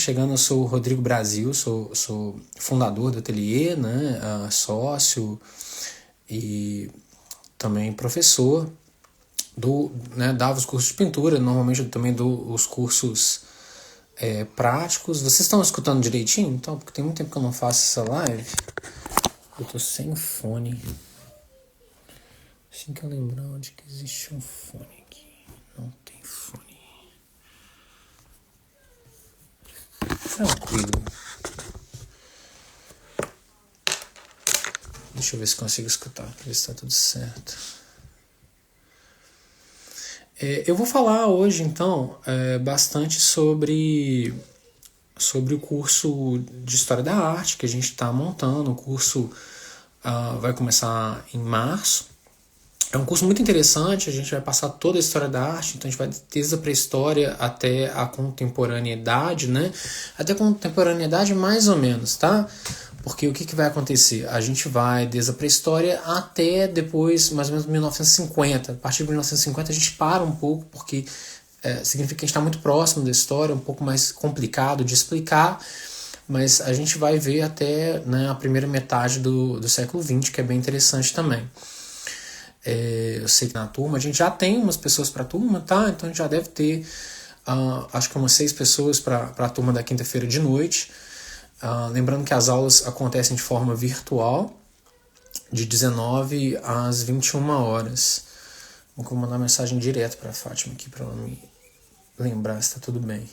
Chegando, eu sou o Rodrigo Brasil, sou fundador do ateliê, né, sócio e também professor, dava os cursos de pintura, normalmente eu também dou os cursos práticos. Vocês estão escutando direitinho? Então, porque tem muito tempo que eu não faço essa live, eu tô sem fone. Assim que eu lembrar onde que existe um fone aqui, não tem fone. Tranquilo. Deixa eu ver se consigo escutar, pra ver se tá tudo certo. Eu vou falar hoje, então, bastante sobre o curso de História da Arte que a gente está montando. O curso vai começar em março. É um curso muito interessante, a gente vai passar toda a história da arte, então a gente vai desde a pré-história até a contemporaneidade, né? Até a contemporaneidade mais ou menos, tá? Porque o que vai acontecer? A gente vai desde a pré-história até depois, mais ou menos 1950. A partir de 1950 a gente para um pouco, porque significa que a gente está muito próximo da história, um pouco mais complicado de explicar, mas a gente vai ver até, né, a primeira metade do século XX, que é bem interessante também. Eu sei que na turma a gente já tem umas pessoas para a turma, tá? Então a gente já deve ter acho que umas 6 pessoas para a turma da quinta-feira de noite. Lembrando que as aulas acontecem de forma virtual, de 19 às 21 horas. Vou mandar mensagem direto para a Fátima aqui para ela me lembrar se está tudo bem.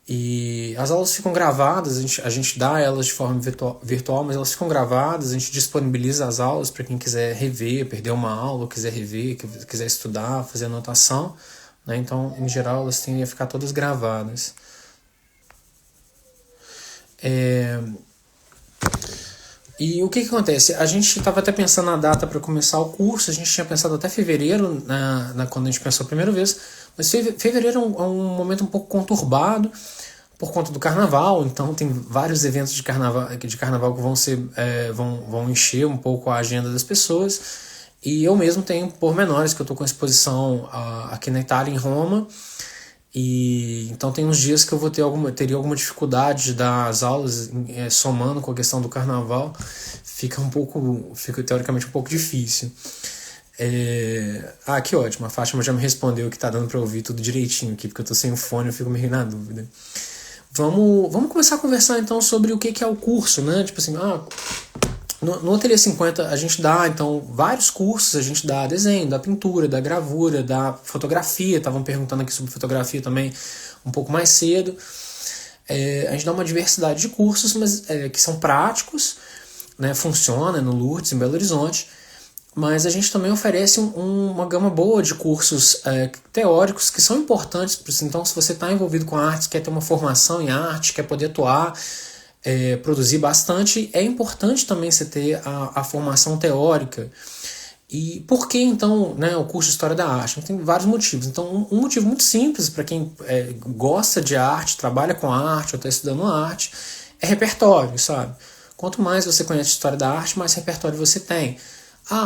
E as aulas ficam gravadas, a gente dá elas de forma virtual, mas elas ficam gravadas, a gente disponibiliza as aulas para quem quiser rever, perder uma aula, ou quiser rever, quiser estudar, fazer anotação, né? Então, em geral, elas tendem a ficar todas gravadas. E o que acontece? A gente estava até pensando na data para começar o curso, a gente tinha pensado até fevereiro, quando a gente pensou a primeira vez, mas fevereiro é um momento um pouco conturbado por conta do carnaval, então tem vários eventos de carnaval que vão encher um pouco a agenda das pessoas, e eu mesmo tenho pormenores que eu estou com exposição aqui na Itália, em Roma, e então tem uns dias que eu teria alguma dificuldade de dar as aulas, somando com a questão do carnaval, fica teoricamente um pouco difícil. Que ótimo, a Fátima já me respondeu que tá dando pra ouvir tudo direitinho aqui, porque eu tô sem o fone, eu fico meio na dúvida. Vamos começar a conversar então sobre o que é o curso, né? Tipo assim, no Ateliê 50 a gente dá então vários cursos, a gente dá desenho, da pintura, da gravura, da fotografia, estavam perguntando aqui sobre fotografia também um pouco mais cedo. A gente dá uma diversidade de cursos, mas que são práticos, né? Funciona no Lourdes, em Belo Horizonte, mas a gente também oferece uma gama boa de cursos teóricos que são importantes. Então, se você está envolvido com arte, quer ter uma formação em arte, quer poder atuar, produzir bastante, é importante também você ter a formação teórica. E por que então, né, o curso de História da Arte? Tem vários motivos. Então, um motivo muito simples para quem gosta de arte, trabalha com arte ou está estudando arte, é repertório, sabe? Quanto mais você conhece História da Arte, mais repertório você tem.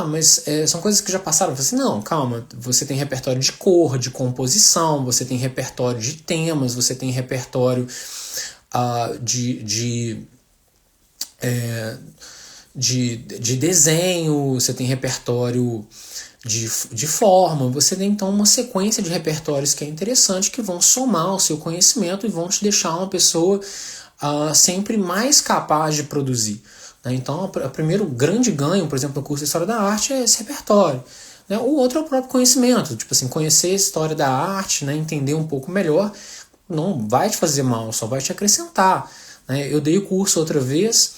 Mas são coisas que já passaram. Eu falei assim, não, calma, você tem repertório de cor, de composição, você tem repertório de temas, você tem repertório de desenho, você tem repertório de forma, você tem então uma sequência de repertórios que é interessante, que vão somar o seu conhecimento e vão te deixar uma pessoa sempre mais capaz de produzir. Então, o primeiro grande ganho, por exemplo, no curso de História da Arte é esse repertório. Né? O outro é o próprio conhecimento, tipo assim, conhecer a história da arte, né? Entender um pouco melhor, não vai te fazer mal, só vai te acrescentar. Né? Eu dei o curso outra vez,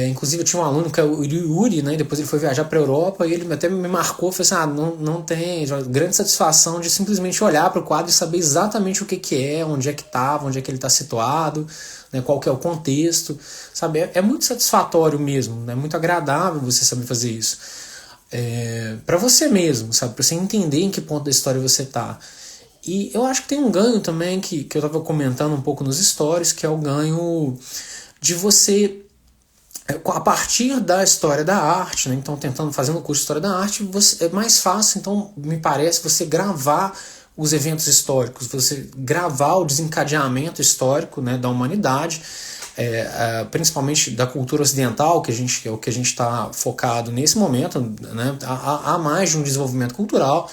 inclusive eu tinha um aluno que é o Yuri, né? Depois ele foi viajar para a Europa e ele até me marcou, falou assim, não tem grande satisfação de simplesmente olhar para o quadro e saber exatamente o que é, onde é que estava, onde é que ele está situado, né, qual que é o contexto, sabe? É muito satisfatório mesmo, é muito agradável você saber fazer isso. Para você mesmo, sabe? Para você entender em que ponto da história você está. E eu acho que tem um ganho também que eu estava comentando um pouco nos stories, que é o ganho de você, a partir da história da arte, né? Então fazendo o curso de História da Arte, é mais fácil, então me parece, você gravar os eventos históricos, você gravar o desencadeamento histórico, né, da humanidade, principalmente da cultura ocidental, que é o que a gente está focado nesse momento, né, há mais de um desenvolvimento cultural,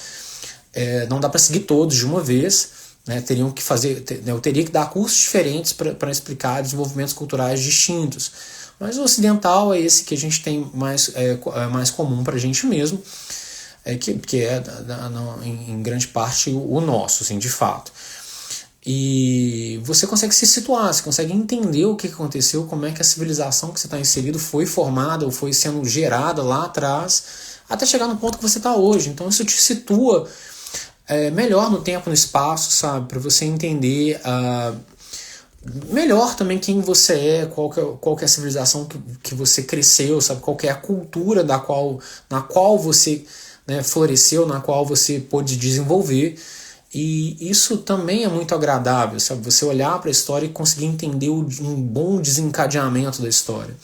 não dá para seguir todos de uma vez, né, teriam que fazer, eu teria que dar cursos diferentes para explicar desenvolvimentos culturais distintos, mas o ocidental é esse que a gente tem mais comum para a gente mesmo, que é em grande parte o nosso, assim, de fato. E você consegue se situar, você consegue entender o que aconteceu, como é que a civilização que você está inserido foi formada ou foi sendo gerada lá atrás, até chegar no ponto que você está hoje. Então isso te situa melhor no tempo, no espaço, sabe? Para você entender melhor também quem você é, qual que é a civilização que você cresceu, sabe? Qual que é a cultura na qual você, né, floresceu, na qual você pôde desenvolver. E isso também é muito agradável, sabe? Você olhar para a história e conseguir entender um bom desencadeamento da história.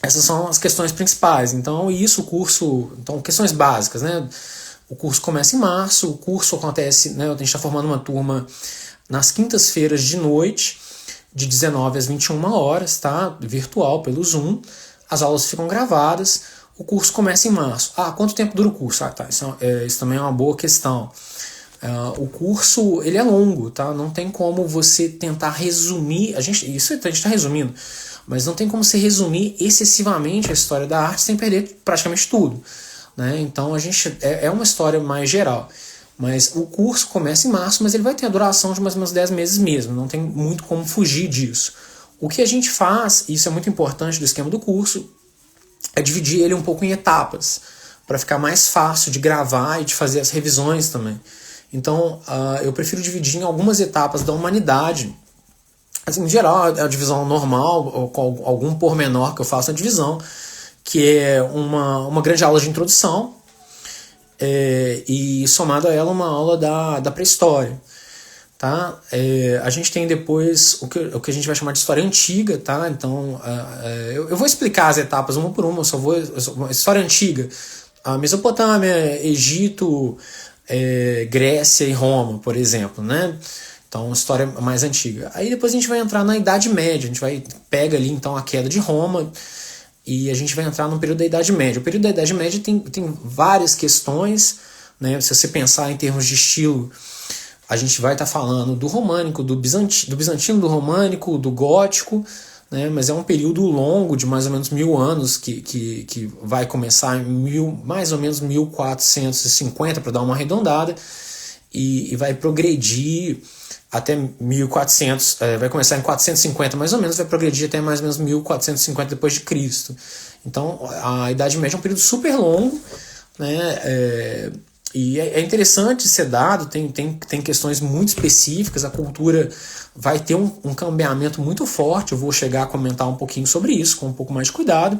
Essas são as questões principais. Então, questões básicas, né? O curso começa em março, o curso acontece, né, a gente está formando uma turma nas quintas-feiras de noite, de 19 às 21 horas, tá? Virtual, pelo Zoom. As aulas ficam gravadas. O curso começa em março. Quanto tempo dura o curso? Tá, isso também é uma boa questão. O curso, ele é longo, tá? Não tem como você tentar resumir, a gente está resumindo, mas não tem como você resumir excessivamente a história da arte sem perder praticamente tudo, né? Então é uma história mais geral. Mas o curso começa em março, mas ele vai ter a duração de mais ou menos 10 meses mesmo, não tem muito como fugir disso. O que a gente faz, e isso é muito importante do esquema do curso, é dividir ele um pouco em etapas, para ficar mais fácil de gravar e de fazer as revisões também. Então, eu prefiro dividir em algumas etapas da humanidade. Assim, em geral, é a divisão normal, ou com algum pormenor que eu faço na divisão, que é uma grande aula de introdução, e somado a ela uma aula da pré-história. Tá? A gente tem depois o que a gente vai chamar de história antiga, tá? Então eu vou explicar as etapas uma por uma, história antiga, a Mesopotâmia, Egito, Grécia e Roma, por exemplo, né? Então, história mais antiga. Aí depois a gente vai entrar na Idade Média, a gente pega ali então a queda de Roma e a gente vai entrar no período da Idade Média. O período da Idade Média tem várias questões, né? Se você pensar em termos de estilo, a gente vai estar falando do românico, do bizantino, do românico, do gótico, né? Mas é um período longo de mais ou menos 1000 anos que vai começar em mais ou menos 1450, para dar uma arredondada, e vai progredir até 1400, vai começar em 450 mais ou menos, vai progredir até mais ou menos 1450 depois de Cristo. Então a Idade Média é um período super longo, né? E é interessante ser dado, tem questões muito específicas, a cultura vai ter um cambiamento muito forte, eu vou chegar a comentar um pouquinho sobre isso, com um pouco mais de cuidado,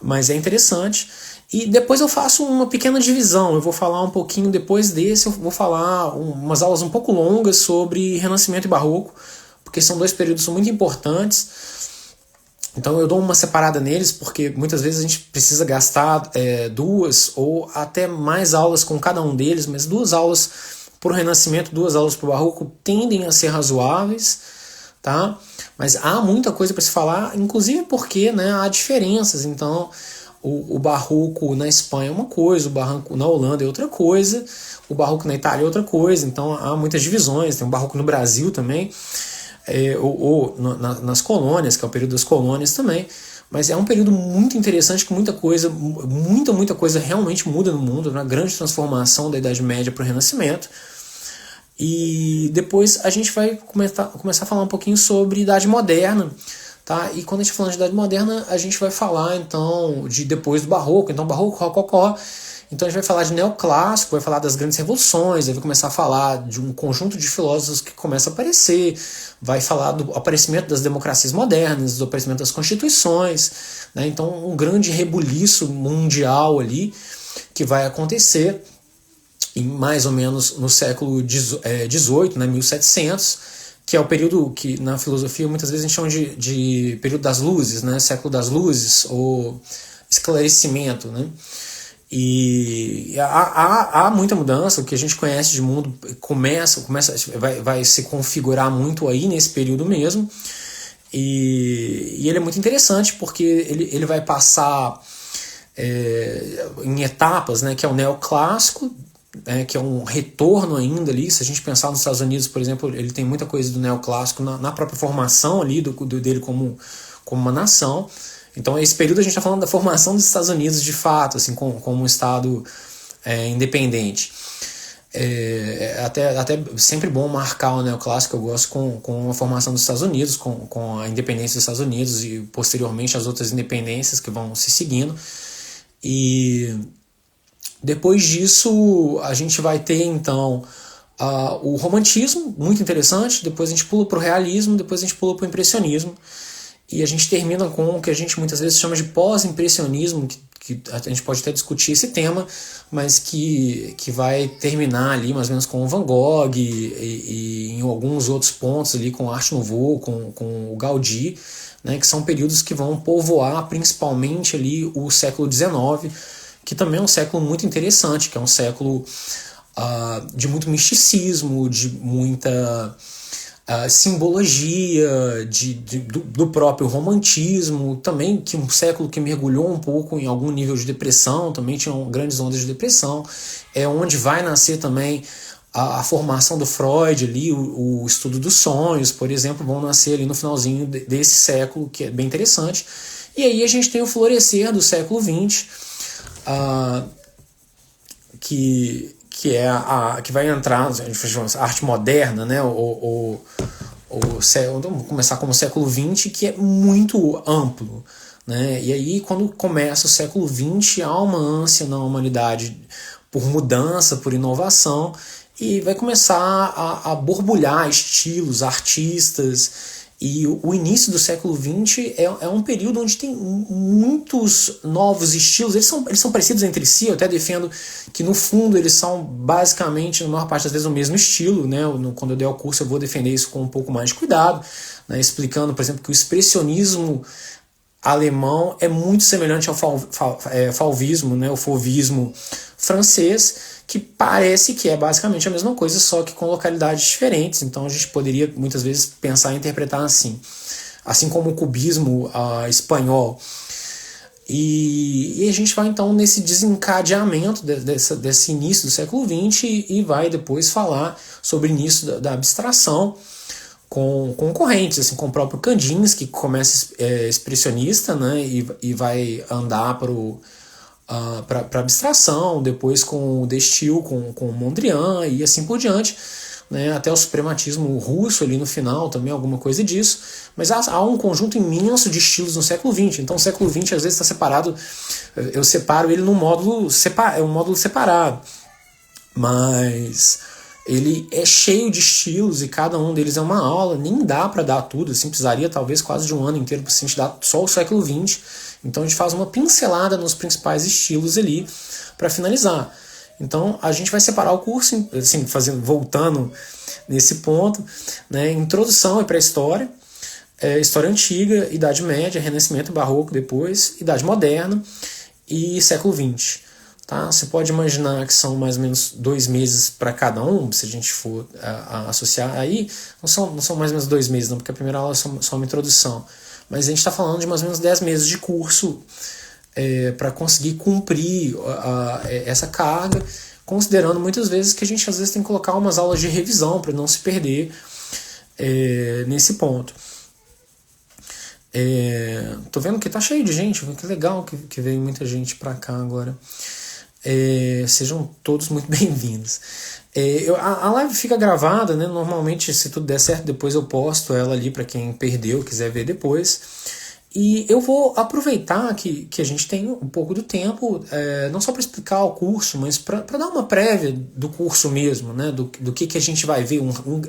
mas é interessante. E depois eu faço uma pequena divisão, eu vou falar um pouquinho depois desse, eu vou falar umas aulas um pouco longas sobre Renascimento e Barroco, porque são dois períodos muito importantes. Então eu dou uma separada neles, porque muitas vezes a gente precisa gastar 2 ou até mais aulas com cada um deles, mas 2 aulas para o Renascimento, 2 aulas para o Barroco tendem a ser razoáveis, tá? Mas há muita coisa para se falar, inclusive porque, né, há diferenças. Então o Barroco na Espanha é uma coisa, o Barroco na Holanda é outra coisa, o Barroco na Itália é outra coisa, então há muitas divisões, tem o Barroco no Brasil também, nas colônias, que é o período das colônias também, mas é um período muito interessante, que muita coisa realmente muda no mundo, uma grande transformação da Idade Média para o Renascimento. E depois a gente vai começar a falar um pouquinho sobre Idade Moderna, tá? E quando a gente fala de Idade Moderna, a gente vai falar então de depois do Barroco, então Barroco, Rococó. Então a gente vai falar de neoclássico, vai falar das grandes revoluções, vai começar a falar de um conjunto de filósofos que começa a aparecer, vai falar do aparecimento das democracias modernas, do aparecimento das constituições, né? Então um grande rebuliço mundial ali que vai acontecer em mais ou menos no século XVIII, né, 1700, que é o período que na filosofia muitas vezes a gente chama de período das luzes, né, século das luzes, ou esclarecimento, né? E há muita mudança, o que a gente conhece de mundo vai se configurar muito aí nesse período mesmo. E ele é muito interessante porque ele vai passar em etapas, né, que é o neoclássico, que é um retorno ainda ali. Se a gente pensar nos Estados Unidos, por exemplo, ele tem muita coisa do neoclássico na própria formação ali dele como uma nação. Então esse período a gente está falando da formação dos Estados Unidos de fato, assim, como um estado independente. Até sempre bom marcar o neoclássico. Eu gosto com a formação dos Estados Unidos, com a independência dos Estados Unidos e posteriormente as outras independências que vão se seguindo. E depois disso a gente vai ter então o romantismo, muito interessante. Depois a gente pula para o realismo, depois a gente pula para o impressionismo. E a gente termina com o que a gente muitas vezes chama de pós-impressionismo, que a gente pode até discutir esse tema, mas que vai terminar ali mais ou menos com o Van Gogh e em alguns outros pontos ali com Art Nouveau, com o Gaudí, né, que são períodos que vão povoar principalmente ali o século XIX, que também é um século muito interessante, que é um século de muito misticismo, de muita simbologia, do próprio romantismo, também que um século que mergulhou um pouco em algum nível de depressão, também tinha grandes ondas de depressão, é onde vai nascer também a formação do Freud ali, o estudo dos sonhos, por exemplo, vão nascer ali no finalzinho desse século, que é bem interessante. E aí a gente tem o florescer do século XX, que vai entrar a arte moderna, né? Vamos começar como o século XX, que é muito amplo, né? E aí, quando começa o século XX, há uma ânsia na humanidade por mudança, por inovação, e vai começar a borbulhar estilos, artistas. E o início do século XX é um período onde tem muitos novos estilos. Eles são parecidos entre si. Eu até defendo que no fundo eles são basicamente, na maior parte das vezes, o mesmo estilo, né? Quando eu der o curso eu vou defender isso com um pouco mais de cuidado, né? Explicando, por exemplo, que o expressionismo alemão é muito semelhante ao fauvismo, né? O fauvismo francês, que parece que é basicamente a mesma coisa, só que com localidades diferentes. Então a gente poderia muitas vezes pensar e interpretar assim como o cubismo espanhol. E a gente vai então nesse desencadeamento desse início do século XX e vai depois falar sobre o início da abstração com concorrentes, assim, com o próprio Kandinsky, que começa expressionista, né, e vai andar para abstração, depois com o Destil, com o Mondrian e assim por diante, né, até o suprematismo russo ali no final, também alguma coisa disso. Mas há um conjunto imenso de estilos no século XX. Então o século XX às vezes está separado, eu separo ele num módulo, um módulo separado, mas ele é cheio de estilos e cada um deles é uma aula. Nem dá para dar tudo, assim, precisaria talvez quase de um ano inteiro para a gente dar só o século XX. Então a gente faz uma pincelada nos principais estilos ali para finalizar. Então a gente vai separar o curso, assim, voltando nesse ponto, né? Introdução e pré-história, história antiga, Idade Média, Renascimento, Barroco, depois Idade Moderna e século XX. Tá? Você pode imaginar que são mais ou menos 2 meses para cada um, se a gente for associar aí. Não são mais ou menos 2 meses, não, porque a primeira aula é só uma introdução. Mas a gente está falando de mais ou menos 10 meses de curso para conseguir cumprir essa carga, considerando muitas vezes que a gente às vezes tem que colocar umas aulas de revisão para não se perder nesse ponto. Tô vendo que tá cheio de gente, que legal que veio muita gente para cá agora. Sejam todos muito bem-vindos. A live fica gravada, né? Normalmente, se tudo der certo, depois eu posto ela ali para quem perdeu, quiser ver depois. E eu vou aproveitar que a gente tem um pouco do tempo, não só para explicar o curso, mas para dar uma prévia do curso mesmo, né? Do que a gente vai ver,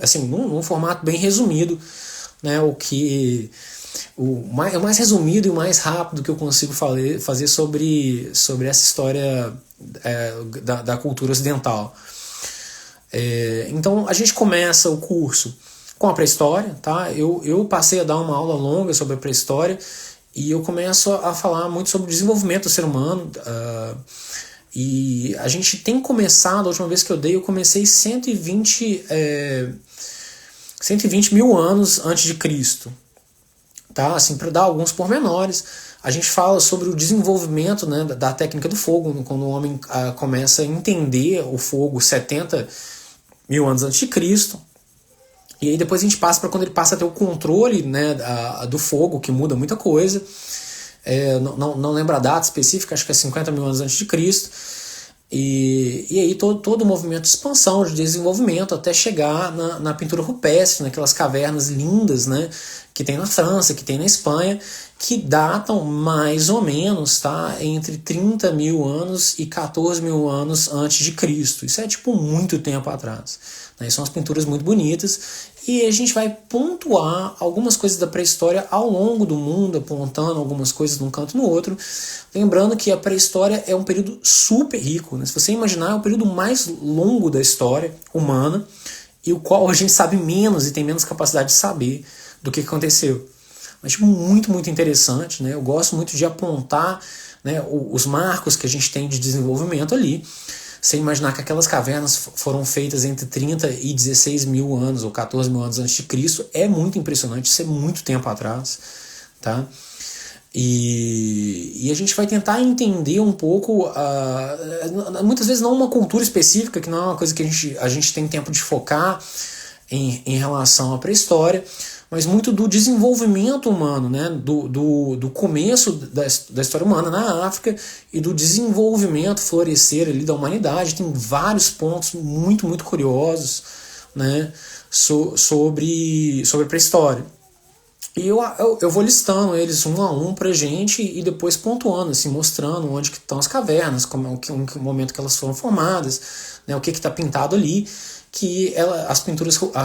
assim, num formato bem resumido, né? O mais resumido e o mais rápido que eu consigo fazer sobre essa história da cultura ocidental. Então a gente começa o curso com a pré-história, tá? Eu passei a dar uma aula longa sobre a pré-história e eu começo a falar muito sobre o desenvolvimento do ser humano E a gente tem começado, a última vez que eu comecei 120 mil anos antes de Cristo. Tá? Assim, para dar alguns pormenores, a gente fala sobre o desenvolvimento, né, da técnica do fogo, quando o homem começa a entender o fogo 70 mil anos antes de Cristo. E aí depois a gente passa para quando ele passa a ter o controle, né, do fogo, que muda muita coisa. Não lembro a data específica, acho que é 50 mil anos antes de Cristo. E aí todo o movimento de expansão, de desenvolvimento, até chegar na pintura rupestre, naquelas cavernas lindas, né, que tem na França, que tem na Espanha, que datam mais ou menos, tá, entre 30 mil anos e 14 mil anos antes de Cristo. Isso é tipo muito tempo atrás, né? São as pinturas muito bonitas, e a gente vai pontuar algumas coisas da pré-história ao longo do mundo, apontando algumas coisas num canto e no outro, lembrando que a pré-história é um período super rico, né? Se você imaginar, é o período mais longo da história humana, e o qual a gente sabe menos e tem menos capacidade de saber do que aconteceu. Mas tipo, muito, muito interessante, né? Eu gosto muito de apontar, né, os marcos que a gente tem de desenvolvimento ali. Você imaginar que aquelas cavernas foram feitas entre 30 e 16 mil anos ou 14 mil anos antes de Cristo, é muito impressionante, isso é muito tempo atrás, tá? E a gente vai tentar entender um pouco, muitas vezes não uma cultura específica, que não é uma coisa que a gente tem tempo de focar em relação à pré-história, mas muito do desenvolvimento humano, né? do começo da história humana na África e do desenvolvimento, florescer ali da humanidade. Tem vários pontos muito, muito curiosos, né? sobre a pré-história. E eu vou listando eles um a um pra gente e depois pontuando, assim, mostrando onde que estão as cavernas, como o momento que elas foram formadas, né, o que está pintado ali, que as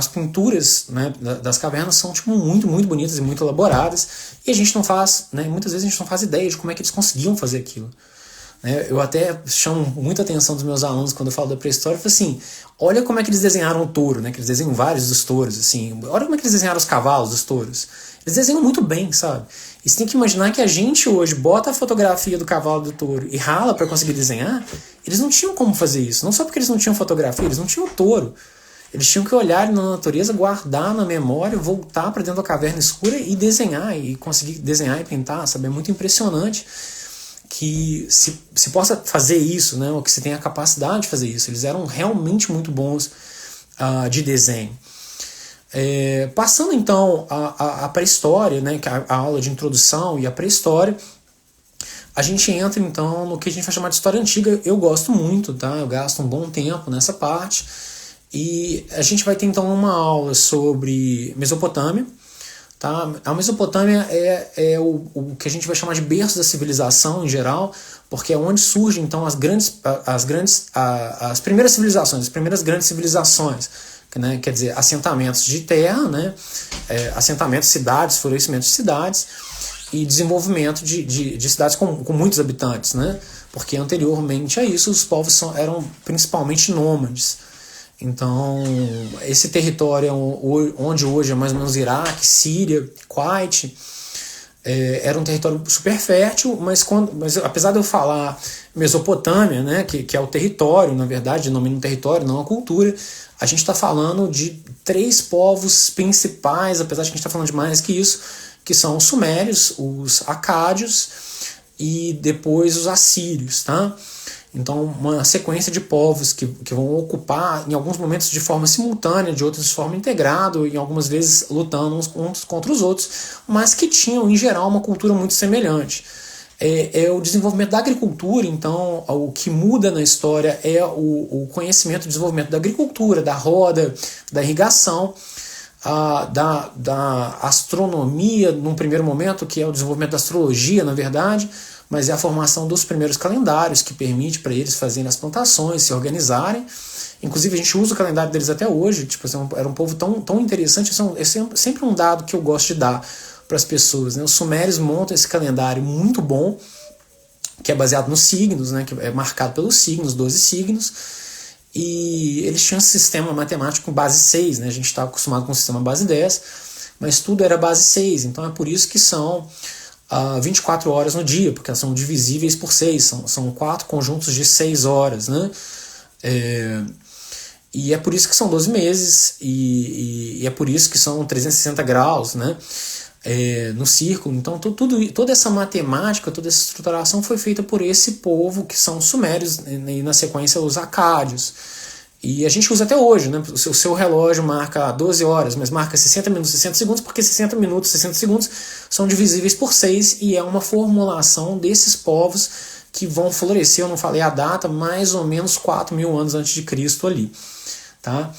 pinturas, né, das cavernas são tipo, muito, muito bonitas e muito elaboradas, e a gente não faz, né, muitas vezes a gente não faz ideia de como é que eles conseguiam fazer aquilo. Eu até chamo muita atenção dos meus alunos quando eu falo da pré-história, eu falo assim, olha como é que eles desenharam o touro, né, que eles desenham vários dos touros, assim, olha como é que eles desenharam os cavalos dos touros. Eles desenham muito bem, sabe? E você tem que imaginar que a gente hoje bota a fotografia do cavalo do touro e rala para conseguir desenhar. Eles não tinham como fazer isso, não só porque eles não tinham fotografia, eles não tinham o touro. Eles tinham que olhar na natureza, guardar na memória, voltar para dentro da caverna escura e desenhar, e conseguir desenhar e pintar, sabe? É muito impressionante que se possa fazer isso, né? Ou que se tenha a capacidade de fazer isso. Eles eram realmente muito bons de desenho. Passando então a pré-história, né, a aula de introdução e a pré-história, a gente entra então no que a gente vai chamar de história antiga. Eu gosto muito, tá? Eu gasto um bom tempo nessa parte, e a gente vai ter então uma aula sobre Mesopotâmia, tá? A Mesopotâmia é o que a gente vai chamar de berço da civilização em geral, porque é onde surgem então as primeiras civilizações, as primeiras grandes civilizações, né? Quer dizer, assentamentos de terra, né? Assentamentos, cidades, florescimento de cidades e desenvolvimento de cidades com muitos habitantes, né? Porque anteriormente a isso os povos eram principalmente nômades. Então, esse território onde hoje é mais ou menos Iraque, Síria, Kuwait, era um território super fértil, mas apesar de eu falar Mesopotâmia, né, que é o território, na verdade, denomina um território, não a cultura, a gente está falando de 3 povos principais, apesar de que a gente está falando de mais que isso, que são os sumérios, os acádios e depois os assírios, tá? Então, uma sequência de povos que vão ocupar, em alguns momentos de forma simultânea, de outros de forma integrada, e algumas vezes lutando uns contra os outros, mas que tinham, em geral, uma cultura muito semelhante. O desenvolvimento da agricultura, então, o que muda na história é o conhecimento e desenvolvimento da agricultura, da roda, da irrigação, da astronomia, num primeiro momento, que é o desenvolvimento da astrologia, na verdade, mas é a formação dos primeiros calendários que permite para eles fazerem as plantações, se organizarem. Inclusive a gente usa o calendário deles até hoje, tipo, era um povo tão interessante. É sempre um dado que eu gosto de dar para as pessoas, né? Os sumérios montam esse calendário muito bom, que é baseado nos signos, né? Que é marcado pelos signos, 12 signos, e eles tinham esse sistema matemático com base 6, né? A gente está acostumado com o sistema base 10, mas tudo era base 6, então é por isso que são 24 horas no dia, porque elas são divisíveis por 6, são 4 conjuntos de 6 horas, né? E é por isso que são 12 meses, e é por isso que são 360 graus, né? No círculo. Então toda essa matemática, toda essa estruturação foi feita por esse povo que são os sumérios, e na sequência os acádios. E a gente usa até hoje, né? O seu relógio marca 12 horas, mas marca 60 minutos, 60 segundos, porque 60 minutos, 60 segundos são divisíveis por 6, e é uma formulação desses povos que vão florescer, eu não falei a data, mais ou menos 4.000 anos antes de Cristo ali. Tá?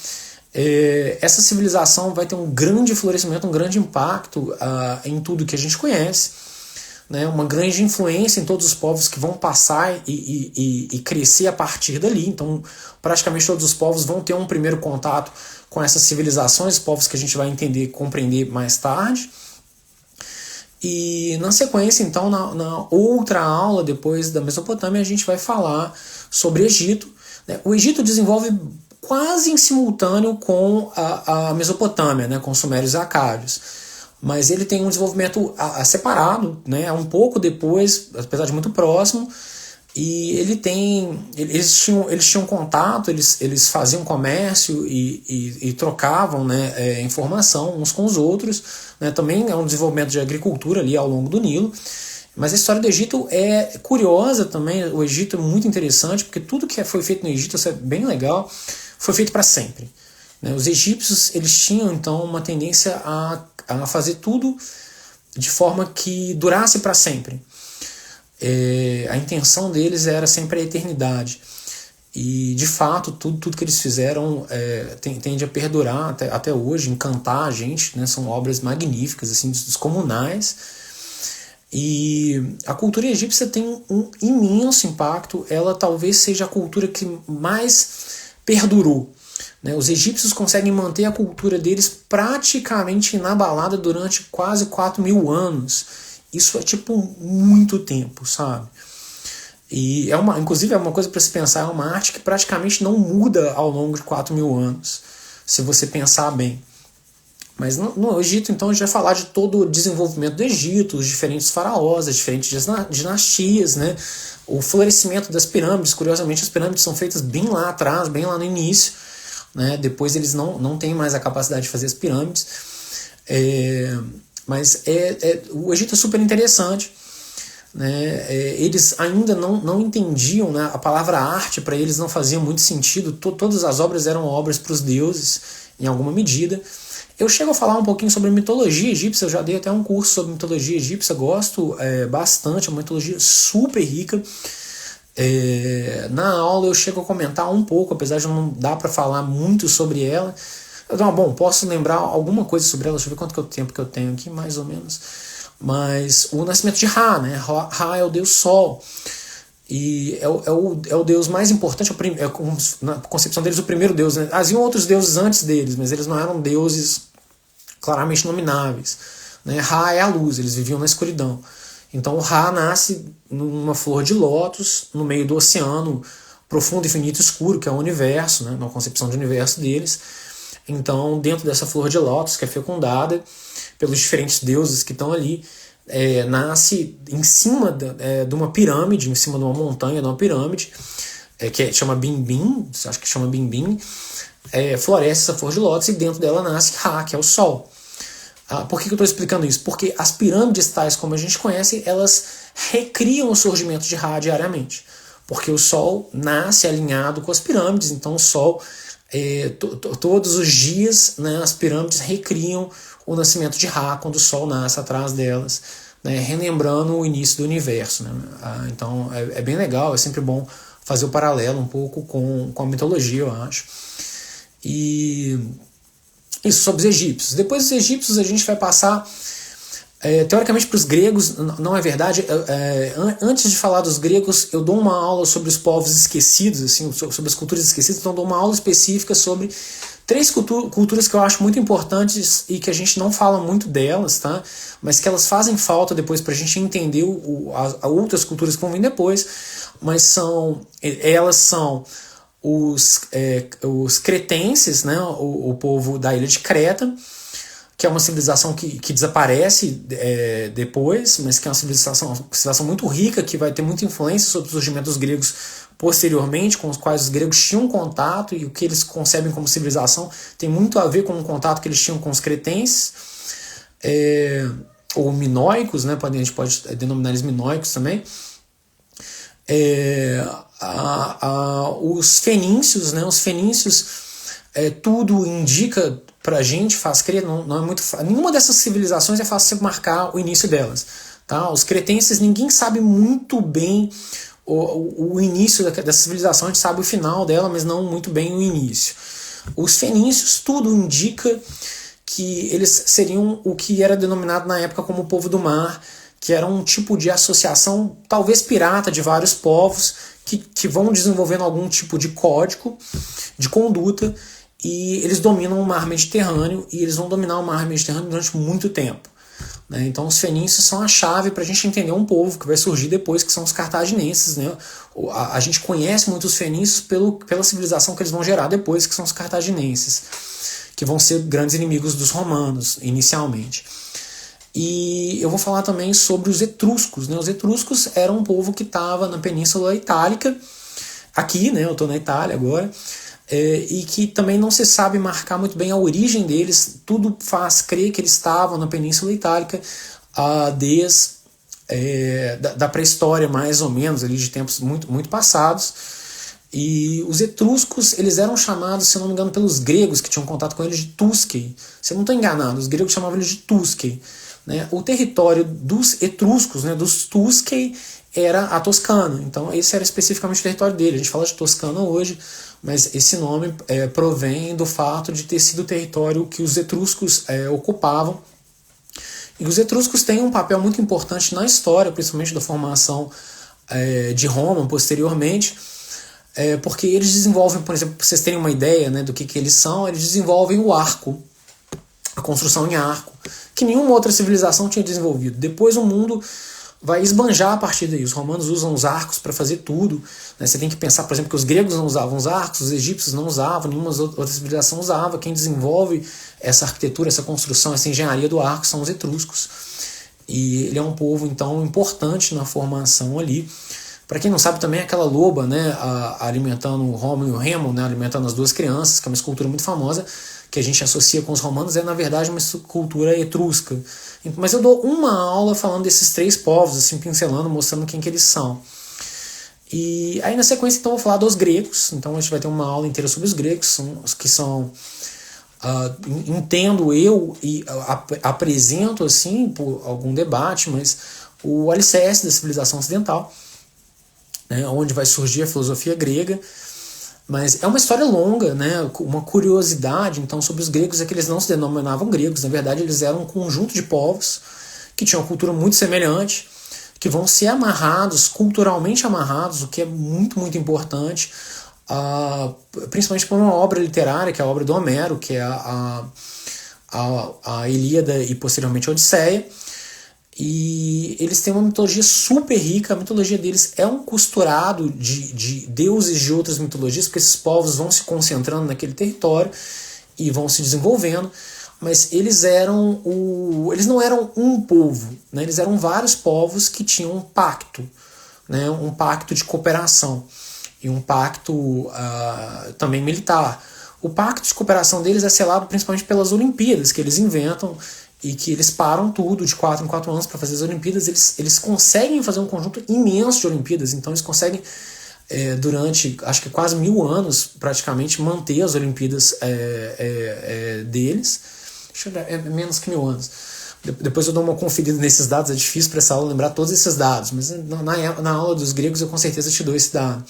Essa civilização vai ter um grande florescimento, um grande impacto em tudo que a gente conhece, né? Uma grande influência em todos os povos que vão passar e crescer a partir dali. Então praticamente todos os povos vão ter um primeiro contato com essas civilizações, povos que a gente vai entender e compreender mais tarde. E na sequência, então, na outra aula, depois da Mesopotâmia, a gente vai falar sobre Egito, né? O Egito desenvolve quase em simultâneo com a Mesopotâmia, né? Com os sumérios e acádios. Mas ele tem um desenvolvimento separado, né? Um pouco depois, apesar de muito próximo. E eles tinham contato, eles faziam comércio e trocavam, né, informação uns com os outros, né? Também é um desenvolvimento de agricultura ali ao longo do Nilo. Mas a história do Egito é curiosa também. O Egito é muito interessante, porque tudo que foi feito no Egito, isso é bem legal, foi feito para sempre, né? Os egípcios, eles tinham então uma tendência a fazer tudo de forma que durasse para sempre. A intenção deles era sempre a eternidade. E, de fato, tudo que eles fizeram tende a perdurar até hoje, encantar a gente, né? São obras magníficas, assim, descomunais. E a cultura egípcia tem um imenso impacto. Ela talvez seja a cultura que mais perdurou, né? Os egípcios conseguem manter a cultura deles praticamente inabalada durante quase 4.000 anos. Isso é tipo muito tempo, sabe? E inclusive é uma coisa para se pensar, é uma arte que praticamente não muda ao longo de 4.000 anos, se você pensar bem. Mas no Egito, então, a gente vai falar de todo o desenvolvimento do Egito, os diferentes faraós, as diferentes dinastias, né? O florescimento das pirâmides. Curiosamente, as pirâmides são feitas bem lá atrás, bem lá no início, né? Depois eles não têm mais a capacidade de fazer as pirâmides. Mas o Egito é super interessante, né? Eles ainda não entendiam, né? A palavra arte para eles não fazia muito sentido. Todas as obras eram obras para os deuses, em alguma medida. Eu chego a falar um pouquinho sobre mitologia egípcia, eu já dei até um curso sobre mitologia egípcia, gosto bastante, é uma mitologia super rica. Na aula eu chego a comentar um pouco, apesar de não dar para falar muito sobre ela. Bom, posso lembrar alguma coisa sobre ela, deixa eu ver quanto tempo que eu tenho aqui, mais ou menos. Mas o nascimento de Ra, né? Ra é o deus Sol. E é o deus mais importante, na concepção deles, o primeiro deus, né? Haviam outros deuses antes deles, mas eles não eram deuses claramente nomináveis, né? Ra é a luz, eles viviam na escuridão. Então o Ra nasce numa flor de lótus, no meio do oceano profundo, infinito e escuro, que é o universo, né? Na concepção de universo deles. Então, dentro dessa flor de lótus, que é fecundada pelos diferentes deuses que estão ali, nasce em cima de uma pirâmide, em cima de uma montanha, de uma pirâmide, que chama Bimbim, acho que chama Bimbim, floresce essa flor de lótus e dentro dela nasce Ra, que é o Sol. Por que eu estou explicando isso? Porque as pirâmides tais como a gente conhece, elas recriam o surgimento de Ra diariamente. Porque o Sol nasce alinhado com as pirâmides, então o Sol... todos os dias, né, as pirâmides recriam o nascimento de Ra quando o Sol nasce atrás delas, né, relembrando o início do universo, né? Então é bem legal, é sempre bom fazer o paralelo um pouco com a mitologia, eu acho. E isso sobre os egípcios. Depois dos egípcios a gente vai passar teoricamente para os gregos. Não é verdade. Antes de falar dos gregos, eu dou uma aula sobre os povos esquecidos, assim, sobre as culturas esquecidas. Então eu dou uma aula específica sobre 3 culturas que eu acho muito importantes e que a gente não fala muito delas, tá? Mas que elas fazem falta depois para a gente entender as outras culturas que vão vir depois. Mas elas são os cretenses, né? O povo da ilha de Creta, que é uma civilização que desaparece depois, mas que é uma civilização muito rica, que vai ter muita influência sobre o surgimento dos gregos posteriormente, com os quais os gregos tinham contato, e o que eles concebem como civilização tem muito a ver com o contato que eles tinham com os cretenses, ou minoicos, né? A gente pode denominar eles minoicos também. Os fenícios, né? Os fenícios, tudo indica pra gente, faz crer, não é muito nenhuma dessas civilizações é fácil você marcar o início delas, tá? Os cretenses, ninguém sabe muito bem o início dessa civilização, a gente sabe o final dela, mas não muito bem o início. Os fenícios, tudo indica que eles seriam o que era denominado na época como o povo do mar, que era um tipo de associação, talvez pirata, de vários povos que vão desenvolvendo algum tipo de código, de conduta, e eles dominam o mar Mediterrâneo, e eles vão dominar o mar Mediterrâneo durante muito tempo. Né? Então os fenícios são a chave para a gente entender um povo que vai surgir depois, que são os cartaginenses. Né? A gente conhece muito os fenícios pela civilização que eles vão gerar depois, que são os cartaginenses, que vão ser grandes inimigos dos romanos, inicialmente. E eu vou falar também sobre os etruscos. Né? Os etruscos eram um povo que estava na Península Itálica, aqui, né? Eu estou na Itália agora, e que também não se sabe marcar muito bem a origem deles. Tudo faz crer que eles estavam na Península Itálica desde da pré-história, mais ou menos, ali, de tempos muito, muito passados. E os etruscos, eles eram chamados, se eu não me engano, pelos gregos que tinham contato com eles, de Tusquei. Se eu não estou enganado, os gregos chamavam eles de Tusquei. Né? O território dos etruscos, né, dos Tusquei, era a Toscana. Então esse era especificamente o território dele. A gente fala de Toscana hoje, mas esse nome provém do fato de ter sido o território que os etruscos ocupavam. E os etruscos têm um papel muito importante na história, principalmente da formação de Roma posteriormente, porque eles desenvolvem, por exemplo, para vocês terem uma ideia, né, do que eles são, eles desenvolvem o arco, a construção em arco, que nenhuma outra civilização tinha desenvolvido. Depois o mundo vai esbanjar a partir daí. Os romanos usam os arcos para fazer tudo. Né? Você tem que pensar, por exemplo, que os gregos não usavam os arcos, os egípcios não usavam, nenhuma outra civilização usava. Quem desenvolve essa arquitetura, essa construção, essa engenharia do arco são os etruscos. E ele é um povo, então, importante na formação ali. Para quem não sabe, também aquela loba, né, alimentando o Rômulo e o Remo, né, alimentando as duas crianças, que é uma escultura muito famosa, que a gente associa com os romanos, é na verdade uma cultura etrusca. Mas eu dou uma aula falando desses três povos, assim, pincelando, mostrando quem que eles são. E aí na sequência então eu vou falar dos gregos. Então a gente vai ter uma aula inteira sobre os gregos, que são entendo eu e apresento assim por algum debate, mas o alicerce da civilização ocidental, né, onde vai surgir a filosofia grega. Mas é uma história longa, né? Uma curiosidade então sobre os gregos é que eles não se denominavam gregos. Na verdade, eles eram um conjunto de povos que tinham uma cultura muito semelhante, que vão ser amarrados, culturalmente amarrados, o que é muito, muito importante, principalmente por uma obra literária, que é a obra do Homero, que é a Ilíada e posteriormente a Odisseia. E eles têm uma mitologia super rica. A mitologia deles é um costurado de deuses de outras mitologias, porque esses povos vão se concentrando naquele território e vão se desenvolvendo, mas eles não eram um povo, né? Eles eram vários povos que tinham um pacto, né? Um pacto de cooperação e um pacto também militar. O pacto de cooperação deles é selado principalmente pelas Olimpíadas, que eles inventam, e que eles param tudo de 4 em 4 anos para fazer as Olimpíadas. Eles conseguem fazer um conjunto imenso de Olimpíadas, então eles conseguem, durante acho que quase 1000 anos, praticamente, manter as Olimpíadas deles. Deixa eu ver, menos que 1000 anos. Depois eu dou uma conferida nesses dados, é difícil para essa aula lembrar todos esses dados, mas na aula dos gregos eu com certeza te dou esse dado.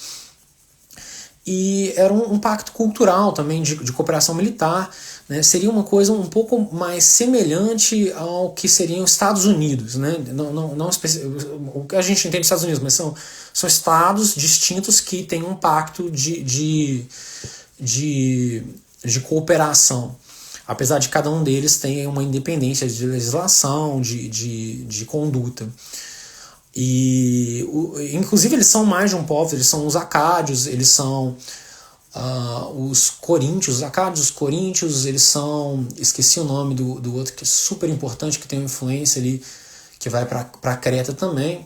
E era um pacto cultural também de cooperação militar, né? Seria uma coisa um pouco mais semelhante ao que seriam os Estados Unidos, né? Não o que a gente entende dos Estados Unidos, mas são estados distintos que têm um pacto de cooperação, apesar de cada um deles ter uma independência de legislação, de conduta. E inclusive eles são mais de um povo, eles são os acádios, eles são Os coríntios, os acádios, os coríntios, eles são, esqueci o nome do outro que é super importante, que tem uma influência ali, que vai para Creta também.